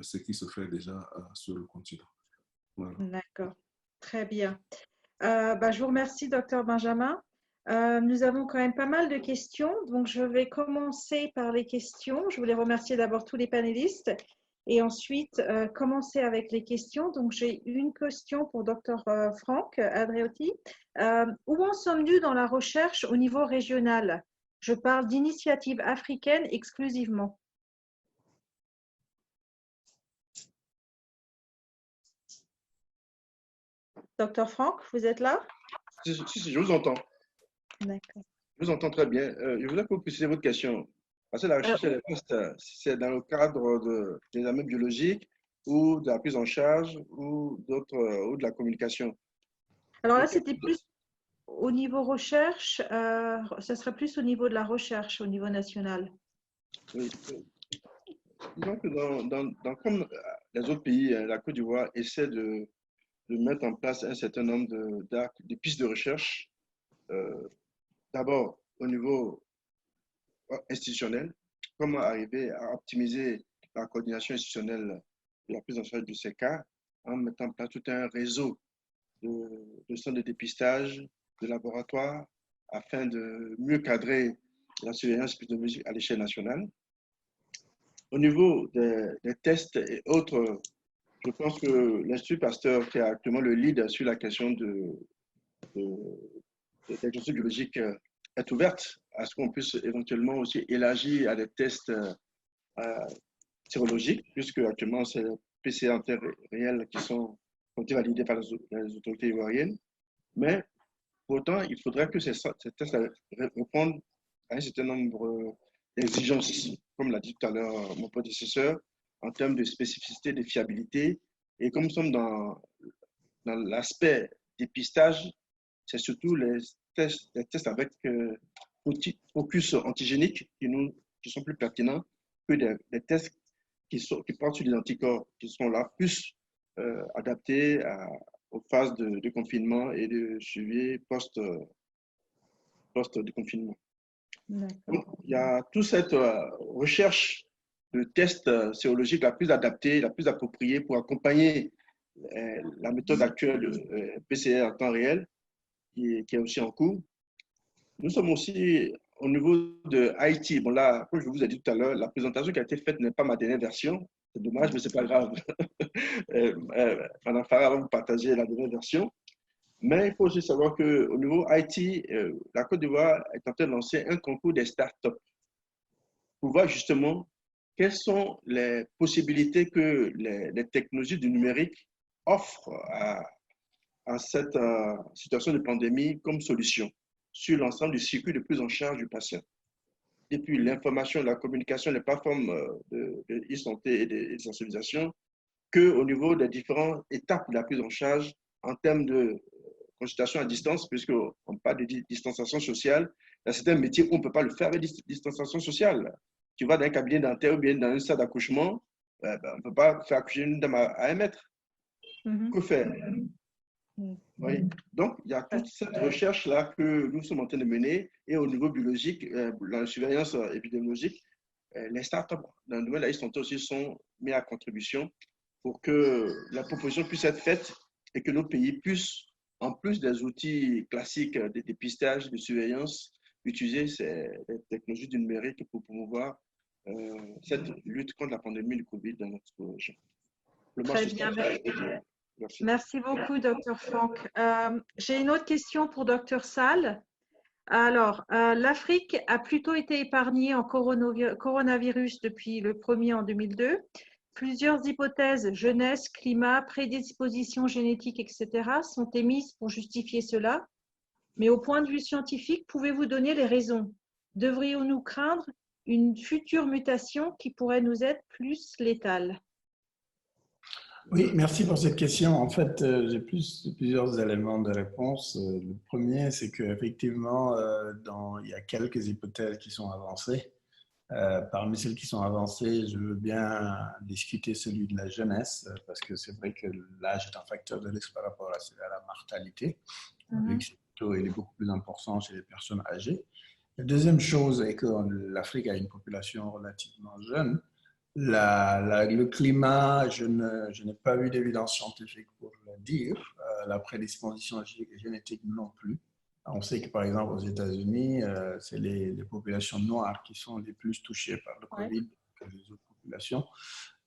S6: ce qui se fait déjà sur le continent. Voilà.
S1: D'accord, très bien. Je vous remercie, Dr Benjamin. Nous avons quand même pas mal de questions, donc je vais commencer par les questions. Je voulais remercier d'abord tous les panélistes et ensuite commencer avec les questions. Donc j'ai une question pour Dr Franck Andreotti. Où en sommes-nous dans la recherche au niveau régional? Je parle d'initiatives africaines exclusivement. Dr Franck, vous êtes là?
S4: Si, je vous entends.
S1: D'accord.
S4: Je vous entends très bien. Je voudrais que vous précisiez votre question. Parce que la recherche et les tests, c'est dans le cadre des examens biologiques ou de la prise en charge ou de la communication.
S1: Alors là, c'était plus au niveau recherche, ça serait plus au niveau de la recherche, au niveau national.
S4: Oui. Disons que comme les autres pays, la Côte d'Ivoire essaie de mettre en place un certain nombre de pistes de recherche. D'abord, au niveau institutionnel, comment arriver à optimiser la coordination institutionnelle de la prise en charge de ces cas en mettant en place tout un réseau de centres de dépistage, de laboratoires, afin de mieux cadrer la surveillance épidémiologique à l'échelle nationale. Au niveau des tests et autres, je pense que l'Institut Pasteur, qui a actuellement le lead sur la question de diagnostic biologique, est ouverte à ce qu'on puisse éventuellement aussi élargir à des tests sérologiques, puisque actuellement, c'est les PCR en temps réel qui sont validés par les autorités ivoiriennes. Mais pour autant, il faudrait que ces tests répondent à un certain nombre d'exigences, comme l'a dit tout à l'heure mon prédécesseur, en termes de spécificité, de fiabilité. Et comme nous sommes dans l'aspect dépistage, c'est surtout les tests avec focus antigénique qui sont plus pertinents que des tests qui portent sur les anticorps, qui sont là plus adaptés aux phases de confinement et de suivi post-confinement. Donc, il y a toute cette recherche de tests sérologiques la plus adaptée, la plus appropriée pour accompagner la méthode actuelle de PCR en temps réel qui est aussi en cours. Nous sommes aussi au niveau de Haïti. Bon, là, comme je vous ai dit tout à l'heure, la présentation qui a été faite n'est pas ma dernière version. C'est dommage, mais ce n'est pas grave. Madame Farah va vous partager la dernière version. Mais il faut aussi savoir qu'au niveau Haïti, la Côte d'Ivoire est en train de lancer un concours des startups pour voir justement quelles sont les possibilités que les technologies du numérique offrent à cette situation de pandémie comme solution sur l'ensemble du circuit de prise en charge du patient. Depuis l'information, la communication, les plateformes de e-santé et de sensibilisation, qu'au niveau des différentes étapes de la prise en charge en termes de consultation à distance, puisqu'on parle de distanciation sociale. Il y a certains métiers où on ne peut pas le faire avec distanciation sociale. Tu vas dans un cabinet dentaire ou bien dans une salle d'accouchement, on ne peut pas faire accoucher une dame à 1 mètre. Que faire? Oui. Donc, il y a toute cette recherche-là que nous sommes en train de mener. Et au niveau biologique, la surveillance épidémiologique, les startups dans le domaine de la santé aussi sont mis à contribution pour que la proposition puisse être faite et que nos pays puissent, en plus des outils classiques de dépistage, de surveillance, utiliser ces technologies du numérique pour promouvoir cette lutte contre la pandémie du Covid dans notre région.
S1: Très bien.
S4: Merci.
S1: Merci beaucoup, Dr. Franck. J'ai une autre question pour Dr. Sall. Alors, l'Afrique a plutôt été épargnée en coronavirus depuis le premier en 2002. Plusieurs hypothèses, jeunesse, climat, prédisposition génétique, etc., sont émises pour justifier cela. Mais au point de vue scientifique, pouvez-vous donner les raisons? Devrions-nous craindre une future mutation qui pourrait nous être plus létale?
S5: Oui, merci pour cette question. En fait, j'ai plusieurs éléments de réponse. Le premier, c'est qu'effectivement, il y a quelques hypothèses qui sont avancées. Parmi celles qui sont avancées, je veux bien discuter celui de la jeunesse, parce que c'est vrai que l'âge est un facteur de risque par rapport à la mortalité. Le taux est beaucoup plus important chez les personnes âgées. La deuxième chose est que l'Afrique a une population relativement jeune. Le climat, je n'ai pas eu d'évidence scientifique pour le dire. La prédisposition génétique non plus. On sait que par exemple aux États-Unis, c'est les populations noires qui sont les plus touchées par le Covid que les autres populations.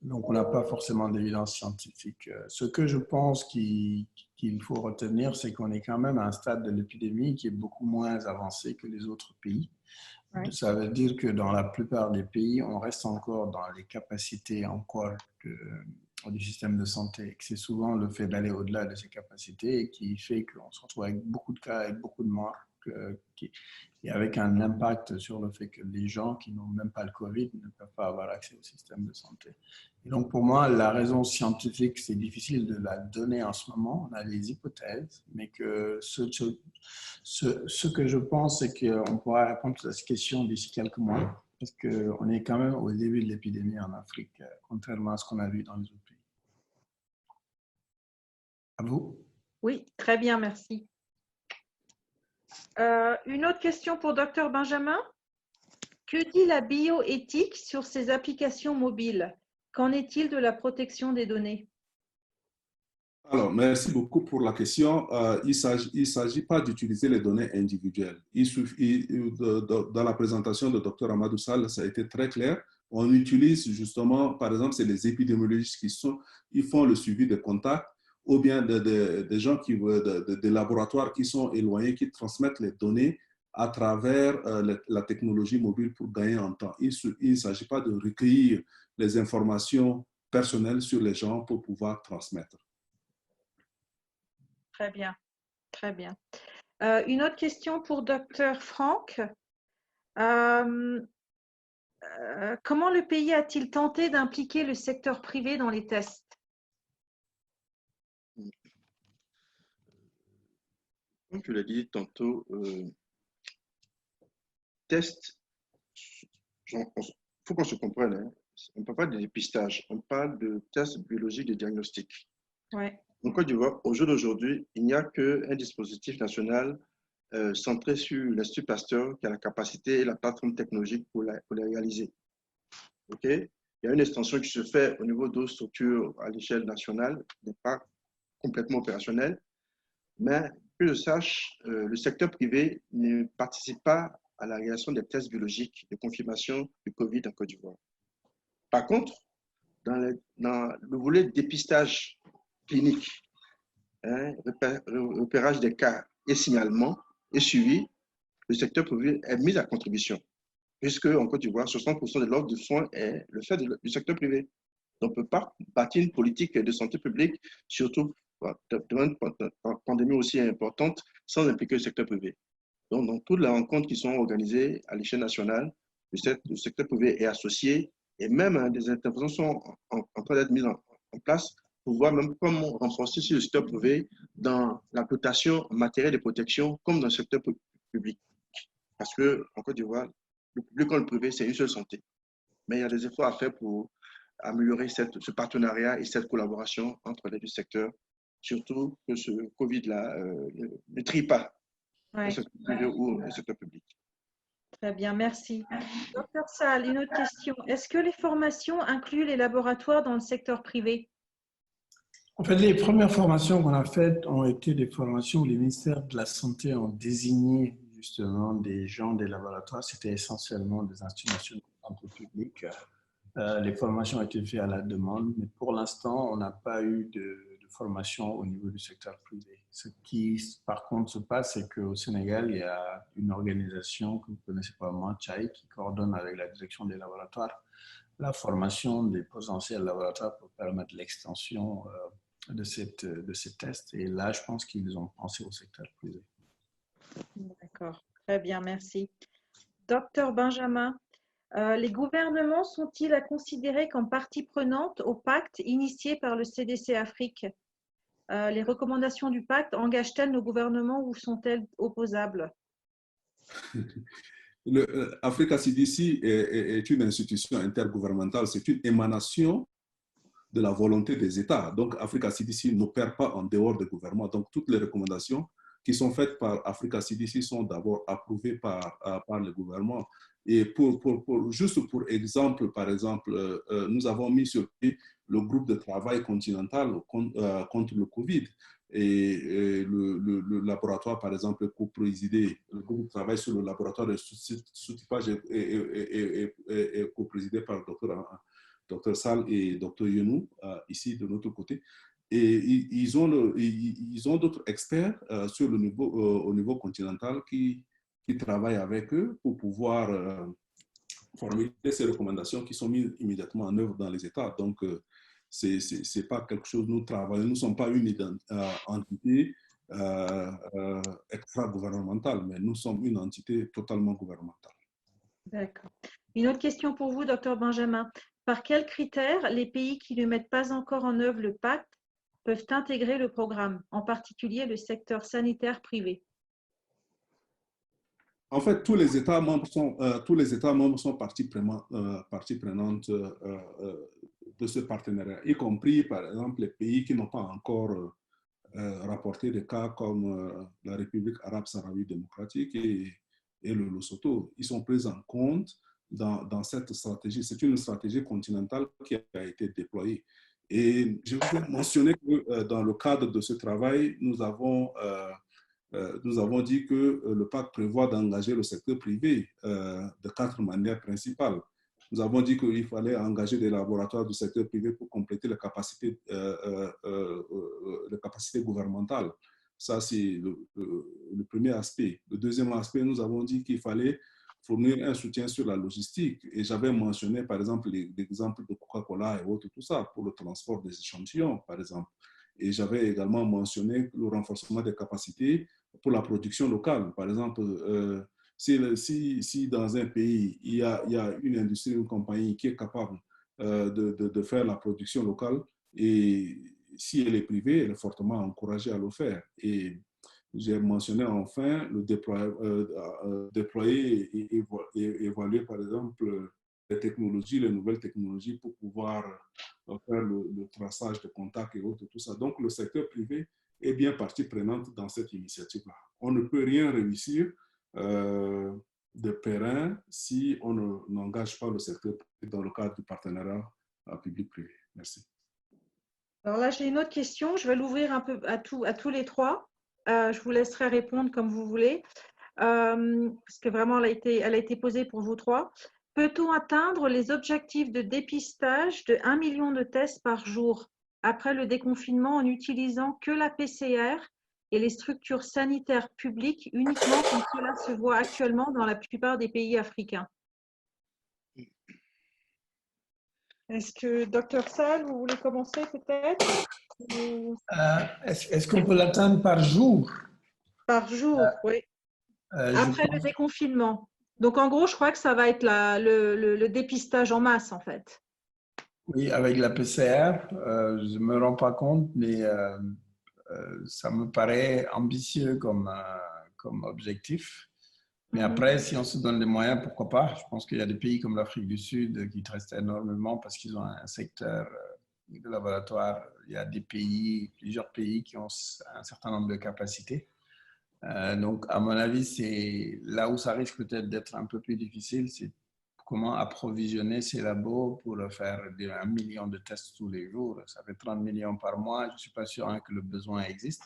S5: Donc on n'a pas forcément d'évidence scientifique. Ce que je pense qu'il faut retenir, c'est qu'on est quand même à un stade de l'épidémie qui est beaucoup moins avancé que les autres pays. Ça veut dire que dans la plupart des pays, on reste encore dans les capacités encore du système de santé. C'est souvent le fait d'aller au-delà de ces capacités qui fait qu'on se retrouve avec beaucoup de cas, avec beaucoup de morts, et avec un impact sur le fait que les gens qui n'ont même pas le Covid ne peuvent pas avoir accès au système de santé. Et donc pour moi, la raison scientifique, c'est difficile de la donner en ce moment. On a des hypothèses, mais que ce que je pense, c'est qu'on pourra répondre à cette question d'ici quelques mois, parce qu'on est quand même au début de l'épidémie en Afrique, contrairement à ce qu'on a vu dans les autres pays. À vous?
S1: Oui, très bien, merci. Une autre question pour Dr. Benjamin. Que dit la bioéthique sur ces applications mobiles? Qu'en est-il de la protection des données?
S6: Alors, merci beaucoup pour la question. Il s'agit pas d'utiliser les données individuelles. Il suffit, dans la présentation de Dr. Amadou Sall, ça a été très clair. On utilise justement, par exemple, c'est les épidémiologistes ils font le suivi des contacts, ou bien des gens des laboratoires qui sont éloignés, qui transmettent les données à travers la technologie mobile pour gagner en temps. Il ne s'agit pas de recueillir les informations personnelles sur les gens pour pouvoir transmettre.
S1: Très bien, très bien. Une autre question pour Dr. Franck. Comment le pays a-t-il tenté d'impliquer le secteur privé dans les tests?
S4: Comme je l'ai dit tantôt, tests, il faut qu'on se comprenne, hein. On ne parle pas de dépistage, on parle de tests biologiques de diagnostic.
S1: Ouais.
S4: En Côte d'Ivoire, au jour d'aujourd'hui, il n'y a qu'un dispositif national centré sur l'Institut Pasteur qui a la capacité et la plateforme technologique pour les réaliser. Okay? Il y a une extension qui se fait au niveau d'autres structures à l'échelle nationale, qui n'est pas complètement opérationnelle, mais que je sache, le secteur privé ne participe pas à la réalisation des tests biologiques de confirmation du Covid en Côte d'Ivoire. Par contre, dans le volet dépistage clinique, repérage des cas et signalement et suivi, le secteur privé est mis à contribution, puisque en Côte d'Ivoire, 60% de l'offre de soins est le fait du secteur privé. Donc, on ne peut pas bâtir une politique de santé publique, surtout devant une pandémie aussi importante, sans impliquer le secteur privé. Donc, dans toutes les rencontres qui sont organisées à l'échelle nationale, le secteur privé est associé et même des interventions sont en train d'être mises en place pour voir même comment renforcer le secteur privé dans la dotation matérielle de protection comme dans le secteur public. Parce qu'en Côte d'Ivoire, le public comme le privé, c'est une seule santé. Mais il y a des efforts à faire pour améliorer ce partenariat et cette collaboration entre les deux secteurs, surtout que ce Covid-là ne trie pas le secteur privé ou le secteur public.
S1: Très bien, merci. Docteur Sall, une autre question. Est-ce que les formations incluent les laboratoires dans le secteur privé?
S5: En fait, les premières formations qu'on a faites ont été des formations où les ministères de la Santé ont désigné justement des gens des laboratoires. C'était essentiellement des institutions de santé publique. Les formations ont été faites à la demande, mais pour l'instant, on n'a pas eu de formation au niveau du secteur privé. Ce qui, par contre, se passe, c'est qu'au Sénégal, il y a une organisation que vous connaissez probablement, Tchaï, qui coordonne avec la direction des laboratoires la formation des potentiels laboratoires pour permettre l'extension de ces tests. Et là, je pense qu'ils ont pensé au secteur privé.
S1: D'accord, très bien, merci. Docteur Benjamin, les gouvernements sont-ils à considérer comme partie prenante au pacte initié par le CDC Afrique? Les recommandations du pacte engagent-elles nos gouvernements ou sont-elles opposables?
S6: Africa CDC est une institution intergouvernementale, c'est une émanation de la volonté des États. Donc, Africa CDC n'opère pas en dehors des gouvernements. Donc, toutes les recommandations qui sont faites par Africa CDC sont d'abord approuvées par le gouvernement. Et juste pour exemple, par exemple, nous avons mis sur pied le groupe de travail continental contre le Covid. Et le laboratoire, par exemple, co-présidé, le groupe de travail sur le laboratoire de sous-typage est co-présidé par Dr Sall et Dr Yenou, ici de notre côté. Et ils ont d'autres experts au niveau continental qui travaillent avec eux pour pouvoir formuler ces recommandations qui sont mises immédiatement en œuvre dans les États. Donc, ce n'est pas quelque chose, nous travaillons, nous ne sommes pas une entité extra-gouvernementale, mais nous sommes une entité totalement gouvernementale.
S1: D'accord. Une autre question pour vous, docteur Benjamin. Par quels critères les pays qui ne mettent pas encore en œuvre le pacte peuvent intégrer le programme, en particulier le secteur sanitaire privé?
S6: En fait, tous les États membres sont partie prenante de ce partenariat, y compris, par exemple, les pays qui n'ont pas encore rapporté des cas comme la République arabe sahraoui démocratique et le Lesotho. Ils sont pris en compte dans cette stratégie. C'est une stratégie continentale qui a été déployée. Et je vous ai mentionné que dans le cadre de ce travail, nous avons dit que le pacte prévoit d'engager le secteur privé de 4 manières principales. Nous avons dit qu'il fallait engager des laboratoires du secteur privé pour compléter les capacités gouvernementales. Ça, c'est le premier aspect. Le deuxième aspect, nous avons dit qu'il fallait fournir un soutien sur la logistique. Et j'avais mentionné, par exemple, l'exemple de Coca-Cola et autres, tout ça, pour le transport des échantillons, par exemple. Et j'avais également mentionné le renforcement des capacités pour la production locale. Par exemple, si dans un pays, il y a une industrie, une compagnie qui est capable de faire la production locale, et si elle est privée, elle est fortement encouragée à le faire. Et j'ai mentionné enfin le déployer et évaluer, par exemple, les nouvelles technologies pour pouvoir faire le traçage de contacts et autres, tout ça. Donc, le secteur privé est bien partie prenante dans cette initiative-là. On ne peut rien réussir de périn si on n'engage pas le secteur privé dans le cadre du partenariat public-privé. Merci.
S1: Alors là, j'ai une autre question. Je vais l'ouvrir un peu à tous les trois. Je vous laisserai répondre comme vous voulez, parce que vraiment, elle a été posée pour vous trois. Peut-on atteindre les objectifs de dépistage de 1 million de tests par jour après le déconfinement en n'utilisant que la PCR et les structures sanitaires publiques uniquement comme cela se voit actuellement dans la plupart des pays africains? Est-ce que, Dr Sall, vous voulez commencer peut-être?
S5: Est-ce qu'on peut l'atteindre par jour?
S1: Par jour, oui. Après le déconfinement. Donc, en gros, je crois que ça va être le dépistage en masse, en fait.
S5: Oui, avec la PCR, je ne me rends pas compte, mais ça me paraît ambitieux comme objectif. Mais après, si on se donne les moyens, pourquoi pas? Je pense qu'il y a des pays comme l'Afrique du Sud qui restent énormément parce qu'ils ont un secteur de laboratoire. Il y a des pays, plusieurs pays qui ont un certain nombre de capacités. Donc, à mon avis, c'est là où ça risque peut-être d'être un peu plus difficile, c'est comment approvisionner ces labos pour faire 1 million de tests tous les jours. Ça fait 30 millions par mois. Je ne suis pas sûr que le besoin existe.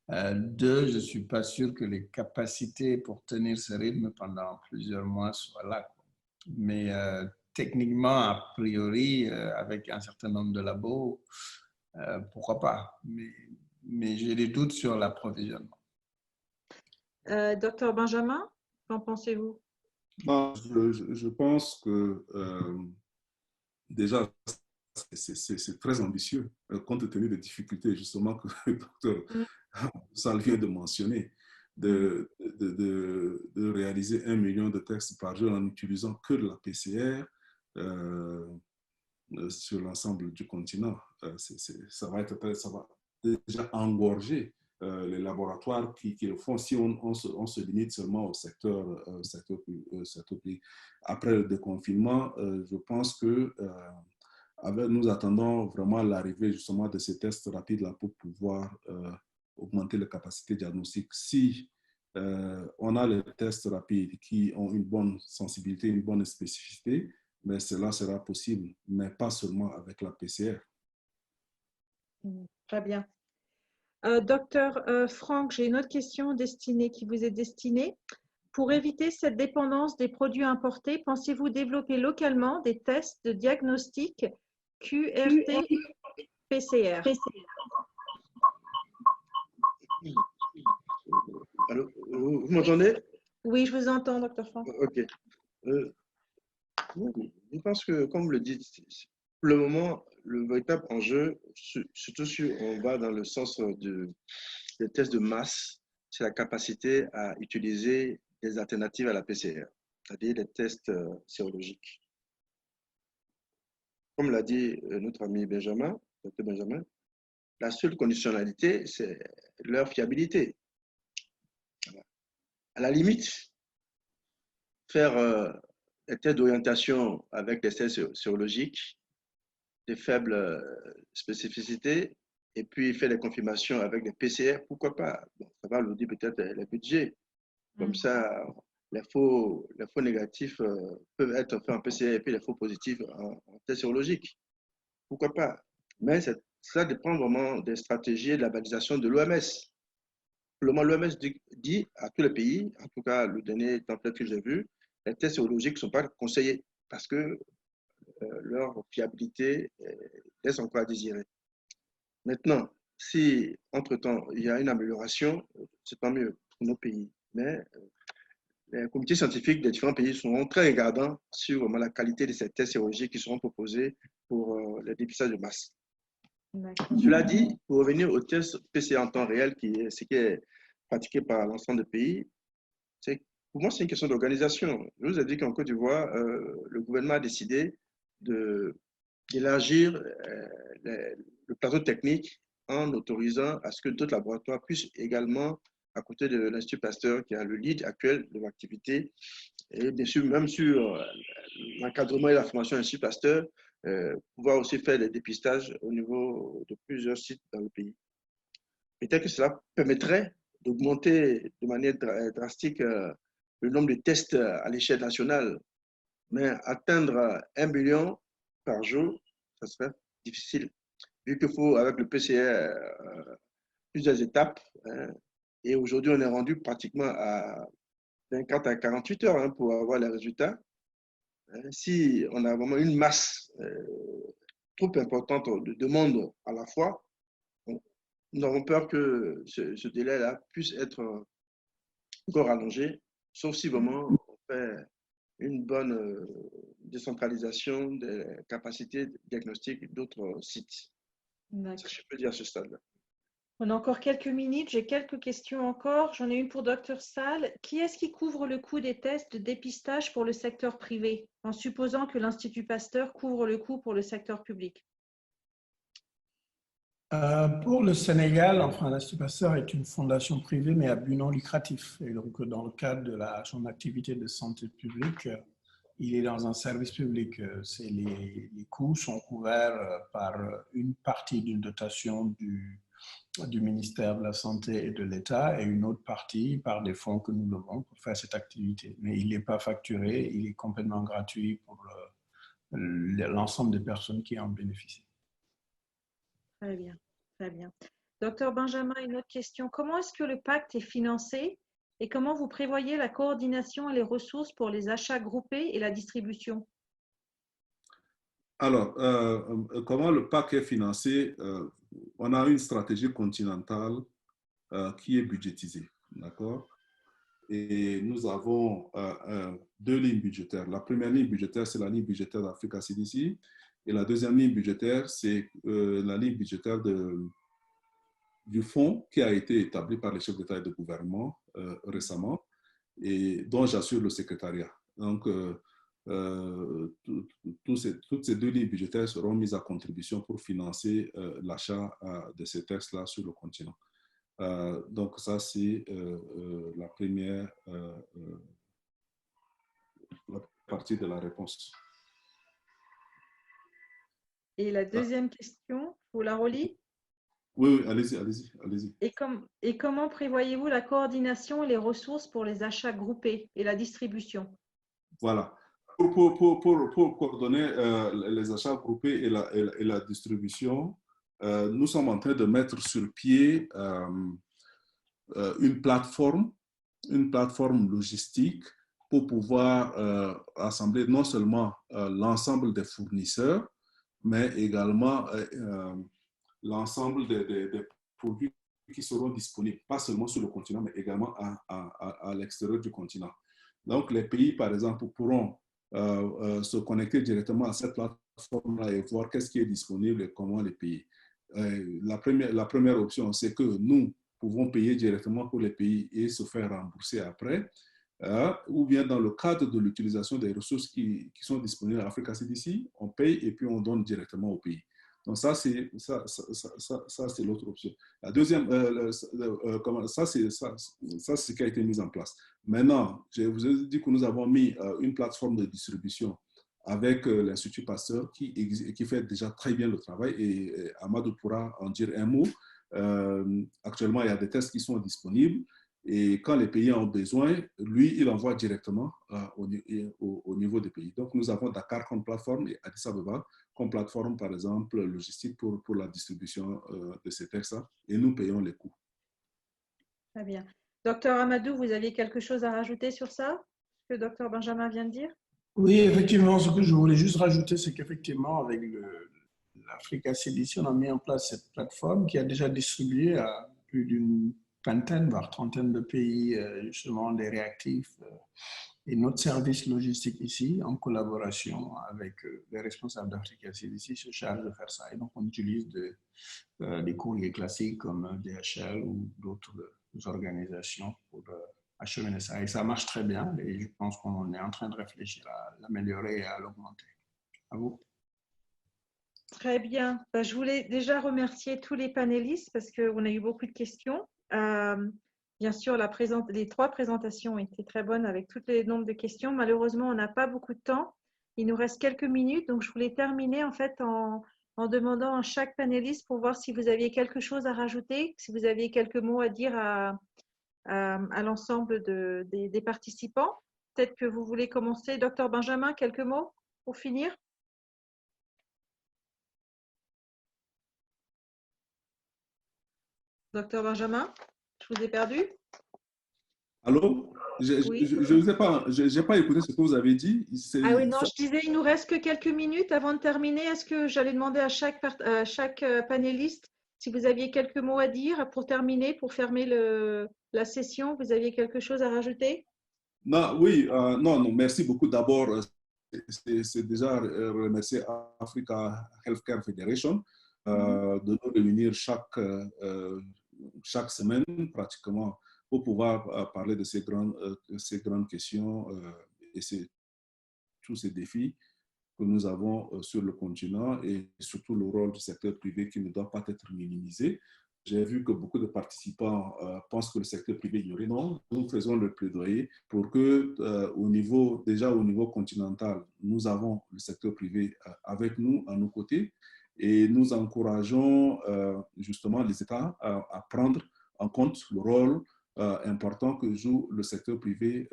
S5: Deux, je ne suis pas sûr que les capacités pour tenir ce rythme pendant plusieurs mois soient là. Mais techniquement, a priori, avec un certain nombre de labos, pourquoi pas. Mais j'ai des doutes sur l'approvisionnement.
S1: Docteur Benjamin, qu'en pensez-vous?
S6: Je pense que déjà, c'est très ambitieux, compte tenu des difficultés justement que le docteur Sall vient de mentionner, de réaliser 1 million de tests par jour en n'utilisant que la PCR sur l'ensemble du continent. Ça va déjà engorger les laboratoires qui le font si on se limite seulement au secteur public. Après le déconfinement, je pense que nous attendons vraiment l'arrivée justement de ces tests rapides là pour pouvoir augmenter les capacités diagnostiques. Si on a les tests rapides qui ont une bonne sensibilité, une bonne spécificité, mais cela sera possible, mais pas seulement avec la PCR.
S1: Très bien. Docteur Franck, j'ai une autre question qui vous est destinée. Pour éviter cette dépendance des produits importés, pensez-vous développer localement des tests de diagnostic QRT-PCR?
S4: Allô, vous m'entendez?
S1: Oui, je vous entends, docteur Franck.
S4: Ok. Je pense que, comme vous le dites, pour le moment, le véritable enjeu, surtout si on va dans le sens des tests de masse, c'est la capacité à utiliser des alternatives à la PCR, c'est-à-dire des tests sérologiques. Comme l'a dit notre ami Benjamin, Dr Benjamin, la seule conditionnalité, c'est leur fiabilité. À la limite, faire des tests d'orientation avec des tests sérologiques, des faibles spécificités, et puis faire des confirmations avec des PCR, pourquoi pas? Bon, ça va nous dire peut-être les budgets. Comme ça, les faux négatifs peuvent être faits en PCR et puis les faux positifs en test sérologique. Pourquoi pas? Mais ça dépend vraiment des stratégies et de la validation de l'OMS. Pour le moment, l'OMS dit à tous les pays, en tout cas le dernier template que j'ai vu, les tests sérologiques ne sont pas conseillés parce que leur fiabilité laisse encore à désirer. Maintenant, si entre-temps il y a une amélioration, c'est pas mieux pour nos pays. Mais les comités scientifiques des différents pays seront très regardants sur la qualité de ces tests sérologiques qui seront proposés pour les dépistages de masse. Cela dit, pour revenir au test PCR en temps réel, ce qui est pratiqué par l'ensemble des pays, pour moi, c'est une question d'organisation. Je vous ai dit qu'en Côte d'Ivoire, le gouvernement a décidé d'élargir le plateau technique en autorisant à ce que d'autres laboratoires puissent également, à côté de l'Institut Pasteur, qui a le lead actuel de l'activité, et bien sûr, même sur l'encadrement et la formation de l'Institut Pasteur, pouvoir aussi faire des dépistages au niveau de plusieurs sites dans le pays. Peut-être que cela permettrait d'augmenter de manière drastique le nombre de tests à l'échelle nationale. Mais atteindre 1 million par jour, ça serait difficile, vu qu'il faut, avec le PCR, plusieurs étapes, Et aujourd'hui, on est rendu pratiquement à 24 à 48 heures, hein, pour avoir les résultats. Si on a vraiment une masse trop importante de demandes à la fois, nous avons peur que ce délai-là puisse être encore allongé, sauf si vraiment on fait une bonne décentralisation des capacités diagnostiques d'autres sites.
S1: D'accord.
S4: Je peux dire à ce stade-là.
S1: On a encore quelques minutes. J'ai quelques questions encore. J'en ai une pour Dr Sall. Qui est-ce qui couvre le coût des tests de dépistage pour le secteur privé, en supposant que l'Institut Pasteur couvre le coût pour le secteur public?
S5: Pour le Sénégal, enfin, l'Institut Pasteur est une fondation privée, mais à but non lucratif. Et donc, dans le cadre de son activité de santé publique, il est dans un service public. Les coûts sont couverts par une partie d'une dotation du ministère de la Santé et de l'État et une autre partie par des fonds que nous levons pour faire cette activité. Mais il n'est pas facturé, il est complètement gratuit pour l'ensemble des personnes qui en bénéficient.
S1: Très bien, très bien. Docteur Benjamin, une autre question. Comment est-ce que le pacte est financé et comment vous prévoyez la coordination et les ressources pour les achats groupés et la distribution?
S6: Alors, comment le pacte est financé? On a une stratégie continentale qui est budgétisée, d'accord? Et nous avons deux lignes budgétaires. La première ligne budgétaire, c'est la ligne budgétaire d'Africa CDC. Et la deuxième ligne budgétaire, c'est la ligne budgétaire du fonds qui a été établi par les chefs d'État et de gouvernement récemment et dont j'assure le secrétariat. Donc, toutes ces deux lignes budgétaires seront mises à contribution pour financer l'achat de ces tests-là sur le continent. Donc, ça, c'est la première la partie de la réponse.
S1: Et la deuxième question, vous la relis?
S6: Oui, allez-y.
S1: Et comment prévoyez-vous la coordination et les ressources pour les achats groupés et la distribution?
S6: Voilà. Pour coordonner les achats groupés et la distribution, nous sommes en train de mettre sur pied une plateforme logistique pour pouvoir assembler non seulement l'ensemble des fournisseurs, mais également l'ensemble des produits qui seront disponibles, pas seulement sur le continent, mais également à l'extérieur du continent. Donc, les pays, par exemple, pourront se connecter directement à cette plateforme-là et voir qu'est-ce qui est disponible et comment les payer. La première option, c'est que nous pouvons payer directement pour les pays et se faire rembourser après, ou bien dans le cadre de l'utilisation des ressources qui sont disponibles à Africa CDC, on paye et puis on donne directement au pays. Donc ça, c'est l'autre option. La deuxième, ça, c'est ce qui a été mis en place. Maintenant, je vous ai dit que nous avons mis une plateforme de distribution avec l'Institut Pasteur qui fait déjà très bien le travail et Amadou pourra en dire un mot. Actuellement, il y a des tests qui sont disponibles et quand les pays en ont besoin, lui, il envoie directement au niveau des pays. Donc, nous avons Dakar comme plateforme et Addis Abeba comme plateforme, par exemple, logistique pour la distribution de ces tests-là et nous payons les coûts.
S1: Très bien. Docteur Amadou, vous aviez quelque chose à rajouter sur ça, ce que Docteur Benjamin vient de dire?
S5: Oui, effectivement, ce que je voulais juste rajouter, c'est qu'effectivement, avec l'Africa CDC, on a mis en place cette plateforme qui a déjà distribué à plus d'une vingtaine, voire trentaine de pays, justement, des réactifs. Et notre service logistique ici, en collaboration avec les responsables d'Africa CDC, se charge de faire ça. Et donc, on utilise des courriers classiques comme DHL ou d'autres organisations pour acheminer ça. Et ça marche très bien. Et je pense qu'on est en train de réfléchir à l'améliorer et à l'augmenter. À vous.
S1: Très bien. Je voulais déjà remercier tous les panélistes parce qu'on a eu beaucoup de questions. Bien sûr, les trois présentations étaient très bonnes avec tous les nombres de questions. Malheureusement, on n'a pas beaucoup de temps. Il nous reste quelques minutes. Donc, je voulais terminer en fait en demandant à chaque panéliste pour voir si vous aviez quelque chose à rajouter, si vous aviez quelques mots à dire à l'ensemble des participants. Peut-être que vous voulez commencer. Docteur Benjamin, quelques mots pour finir? Docteur Benjamin? Je vous ai perdu?
S6: Allô?
S1: Oui.
S6: Je ne sais pas, j'ai pas écouté ce que vous avez dit.
S1: Ah oui, non, je disais, il nous reste que quelques minutes avant de terminer. Est-ce que j'allais demander à chaque panéliste si vous aviez quelques mots à dire pour terminer, pour fermer la session? Vous aviez quelque chose à rajouter?
S6: Non, oui, non, non, merci beaucoup. D'abord, c'est déjà remercier Africa Healthcare Federation de nous réunir chaque semaine pratiquement pour pouvoir parler de ces grandes questions et tous ces défis que nous avons sur le continent et surtout le rôle du secteur privé qui ne doit pas être minimisé. J'ai vu que beaucoup de participants pensent que le secteur privé ignoré. Non, nous faisons le plaidoyer pour que, déjà au niveau continental, nous avons le secteur privé avec nous, à nos côtés, et nous encourageons justement les États à prendre en compte le rôle important que joue le secteur privé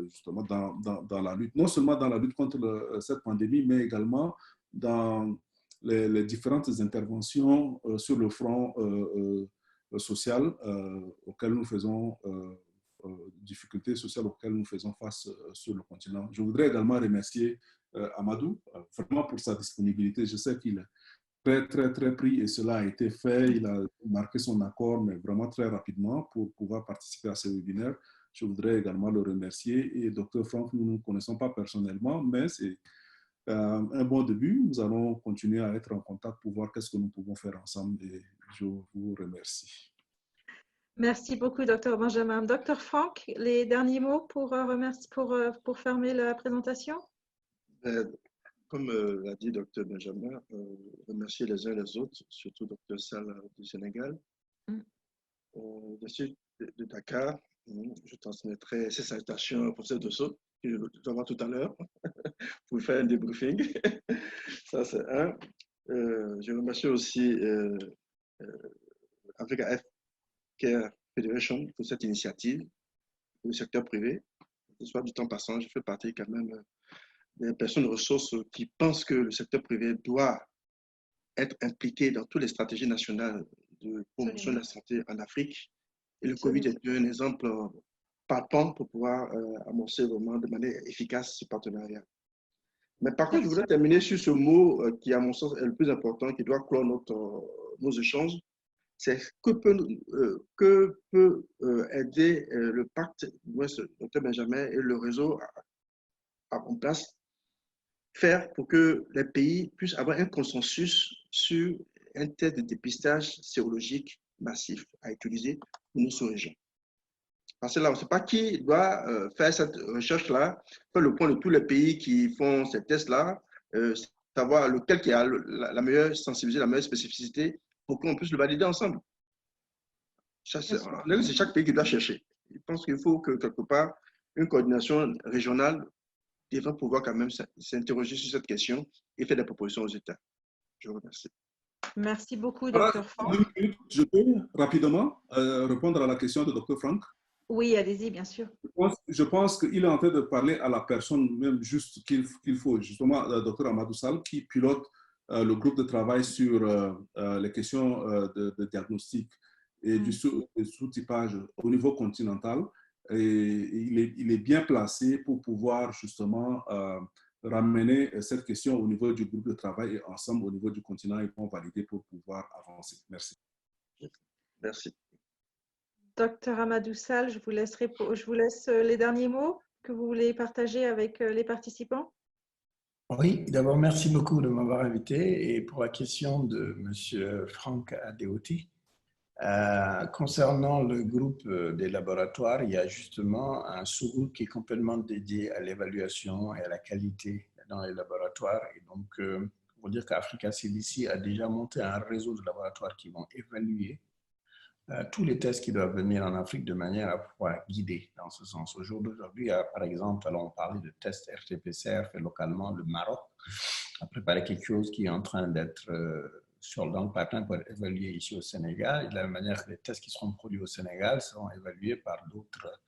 S6: justement dans la lutte, non seulement dans la lutte contre cette pandémie, mais également dans les différentes interventions sur le front social auxquelles nous faisons, difficultés sociales auxquelles nous faisons face sur le continent. Je voudrais également remercier Amadou vraiment pour sa disponibilité. Je sais qu'il est très pris et cela a été fait. Il a marqué son accord, mais vraiment très rapidement pour pouvoir participer à ce webinaire. Je voudrais également le remercier. Et Dr. Franck, nous ne nous connaissons pas personnellement, mais c'est un bon début. Nous allons continuer à être en contact pour voir qu'est-ce que nous pouvons faire ensemble et je vous remercie.
S1: Merci beaucoup, Dr. Benjamin. Dr. Franck, les derniers mots pour fermer la présentation?
S4: Comme l'a dit Dr. Benjamin, remercier les uns les autres, surtout Dr. Sall du Sénégal. Je suis de Dakar. Je transmettrai ces salutations au professeur Dosso, que je dois voir tout à l'heure, pour faire un débriefing. Ça, c'est un. Je remercie aussi Africa Healthcare Federation pour cette initiative, pour le secteur privé. Soit du temps passant, je fais partie quand même des personnes ressources qui pensent que le secteur privé doit être impliqué dans toutes les stratégies nationales de promotion de la santé en Afrique. Et le Covid est un exemple palpant pour pouvoir amorcer vraiment de manière efficace ce partenariat. Mais par contre, je voudrais terminer sur ce mot qui, à mon sens, est le plus important, qui doit clore nos échanges. C'est que peut aider le pacte, Dr. Benjamin et le réseau en place, faire pour que les pays puissent avoir un consensus sur un test de dépistage sérologique massif à utiliser pour nos sous-régions. Parce que là, on ne sait pas qui doit faire cette recherche-là, faire le point de tous les pays qui font ces tests-là, savoir lequel qui a la meilleure sensibilité, la meilleure spécificité pour qu'on puisse le valider ensemble. C'est chaque pays qui doit chercher. Je pense qu'il faut que quelque part, une coordination régionale devrait pouvoir quand même s'interroger sur cette question et faire des propositions aux États. Je vous remercie.
S1: Merci beaucoup, Dr. Franck.
S6: Je peux rapidement répondre à la question de Dr. Franck?
S1: Oui, allez-y, bien sûr.
S6: Je pense qu'il est en train de parler à la personne même juste qu'il faut, justement, Dr. Amadou Sall, qui pilote le groupe de travail sur les questions de diagnostic et du sous-typage au niveau continental. Et il est bien placé pour pouvoir justement ramener cette question au niveau du groupe de travail et ensemble au niveau du continent et pour valider pour pouvoir avancer. Merci.
S4: Merci.
S1: Docteur Amadou Sall, je vous laisse les derniers mots que vous voulez partager avec les participants.
S5: Oui, d'abord, merci beaucoup de m'avoir invité et pour la question de M. Franck Adeoti. Concernant le groupe des laboratoires, il y a justement un sous-groupe qui est complètement dédié à l'évaluation et à la qualité dans les laboratoires. Et donc, pour dire qu'Africa CDC a déjà monté un réseau de laboratoires qui vont évaluer tous les tests qui doivent venir en Afrique de manière à pouvoir guider dans ce sens. Au jour d'aujourd'hui, par exemple, on parlait de tests RT-PCR fait localement. Le Maroc a préparé quelque chose qui est en train d'être dans le pipeline pour être évalué ici au Sénégal. Et de la même manière que les tests qui seront produits au Sénégal seront évalués par d'autres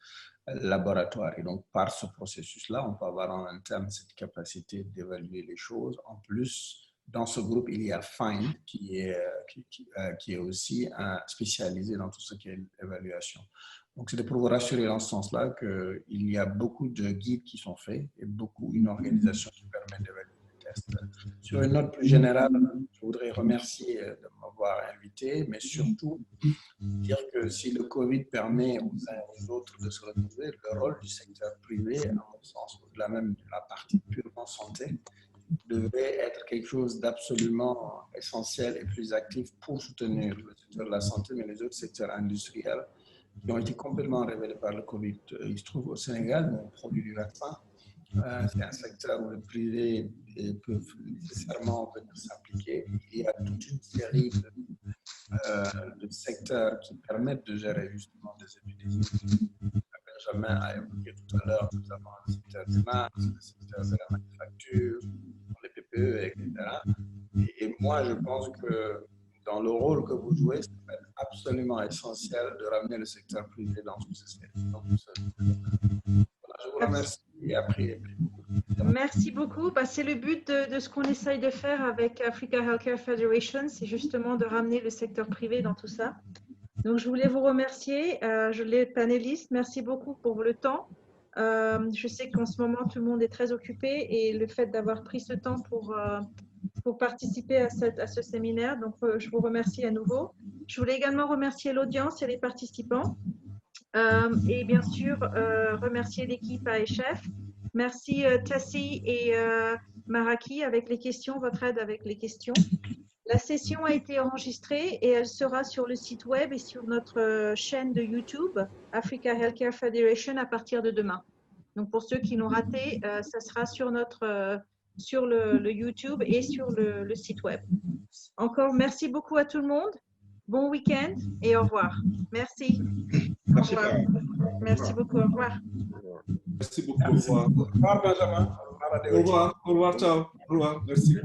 S5: laboratoires. Et donc, par ce processus-là, on peut avoir en interne cette capacité d'évaluer les choses, en plus dans ce groupe, il y a Find qui est aussi spécialisé dans tout ce qui est évaluation. Donc, c'était pour vous rassurer dans ce sens-là qu'il y a beaucoup de guides qui sont faits et une organisation qui permet d'évaluer les tests. Sur une note plus générale, je voudrais remercier de m'avoir invité, mais surtout dire que si le Covid permet aux uns et aux autres de se retrouver, le rôle du secteur privé, à mon sens, au-delà même de la partie purement santé, devrait être quelque chose d'absolument essentiel et plus actif pour soutenir le secteur de la santé, mais les autres secteurs industriels qui ont été complètement révélés par le Covid. Il se trouve au Sénégal, on produit du vaccin. C'est un secteur où le privé peut nécessairement venir s'impliquer. Il y a toute une série de secteurs qui permettent de gérer justement des épidémies. Benjamin a évoqué tout à l'heure, nous avons le secteur des masques, le secteur de la manufacture, les PPE, etc. Et moi, je pense que dans le rôle que vous jouez, c'est absolument essentiel de ramener le secteur privé dans tout ce secteur. Voilà, je vous remercie et après.
S1: Merci beaucoup. C'est le but de ce qu'on essaye de faire avec Africa Healthcare Federation, c'est justement de ramener le secteur privé dans tout ça. Donc, je voulais vous remercier, les panélistes. Merci beaucoup pour le temps. Je sais qu'en ce moment, tout le monde est très occupé et le fait d'avoir pris ce temps pour participer à ce séminaire. Donc, je vous remercie à nouveau. Je voulais également remercier l'audience et les participants. Et bien sûr, remercier l'équipe AHF. Merci Tassi et Maraki avec les questions, votre aide avec les questions. La session a été enregistrée et elle sera sur le site web et sur notre chaîne de YouTube, Africa Healthcare Federation, à partir de demain. Donc, pour ceux qui l'ont raté, ça sera sur le YouTube et sur le site web. Encore, merci beaucoup à tout le monde. Bon week-end et au revoir. Merci.
S4: Merci.
S1: Au revoir. Merci beaucoup. Au revoir.
S6: Merci beaucoup. Au revoir.
S5: Au revoir, Benjamin.
S6: Au revoir. Au revoir. Ciao. Au revoir. Merci.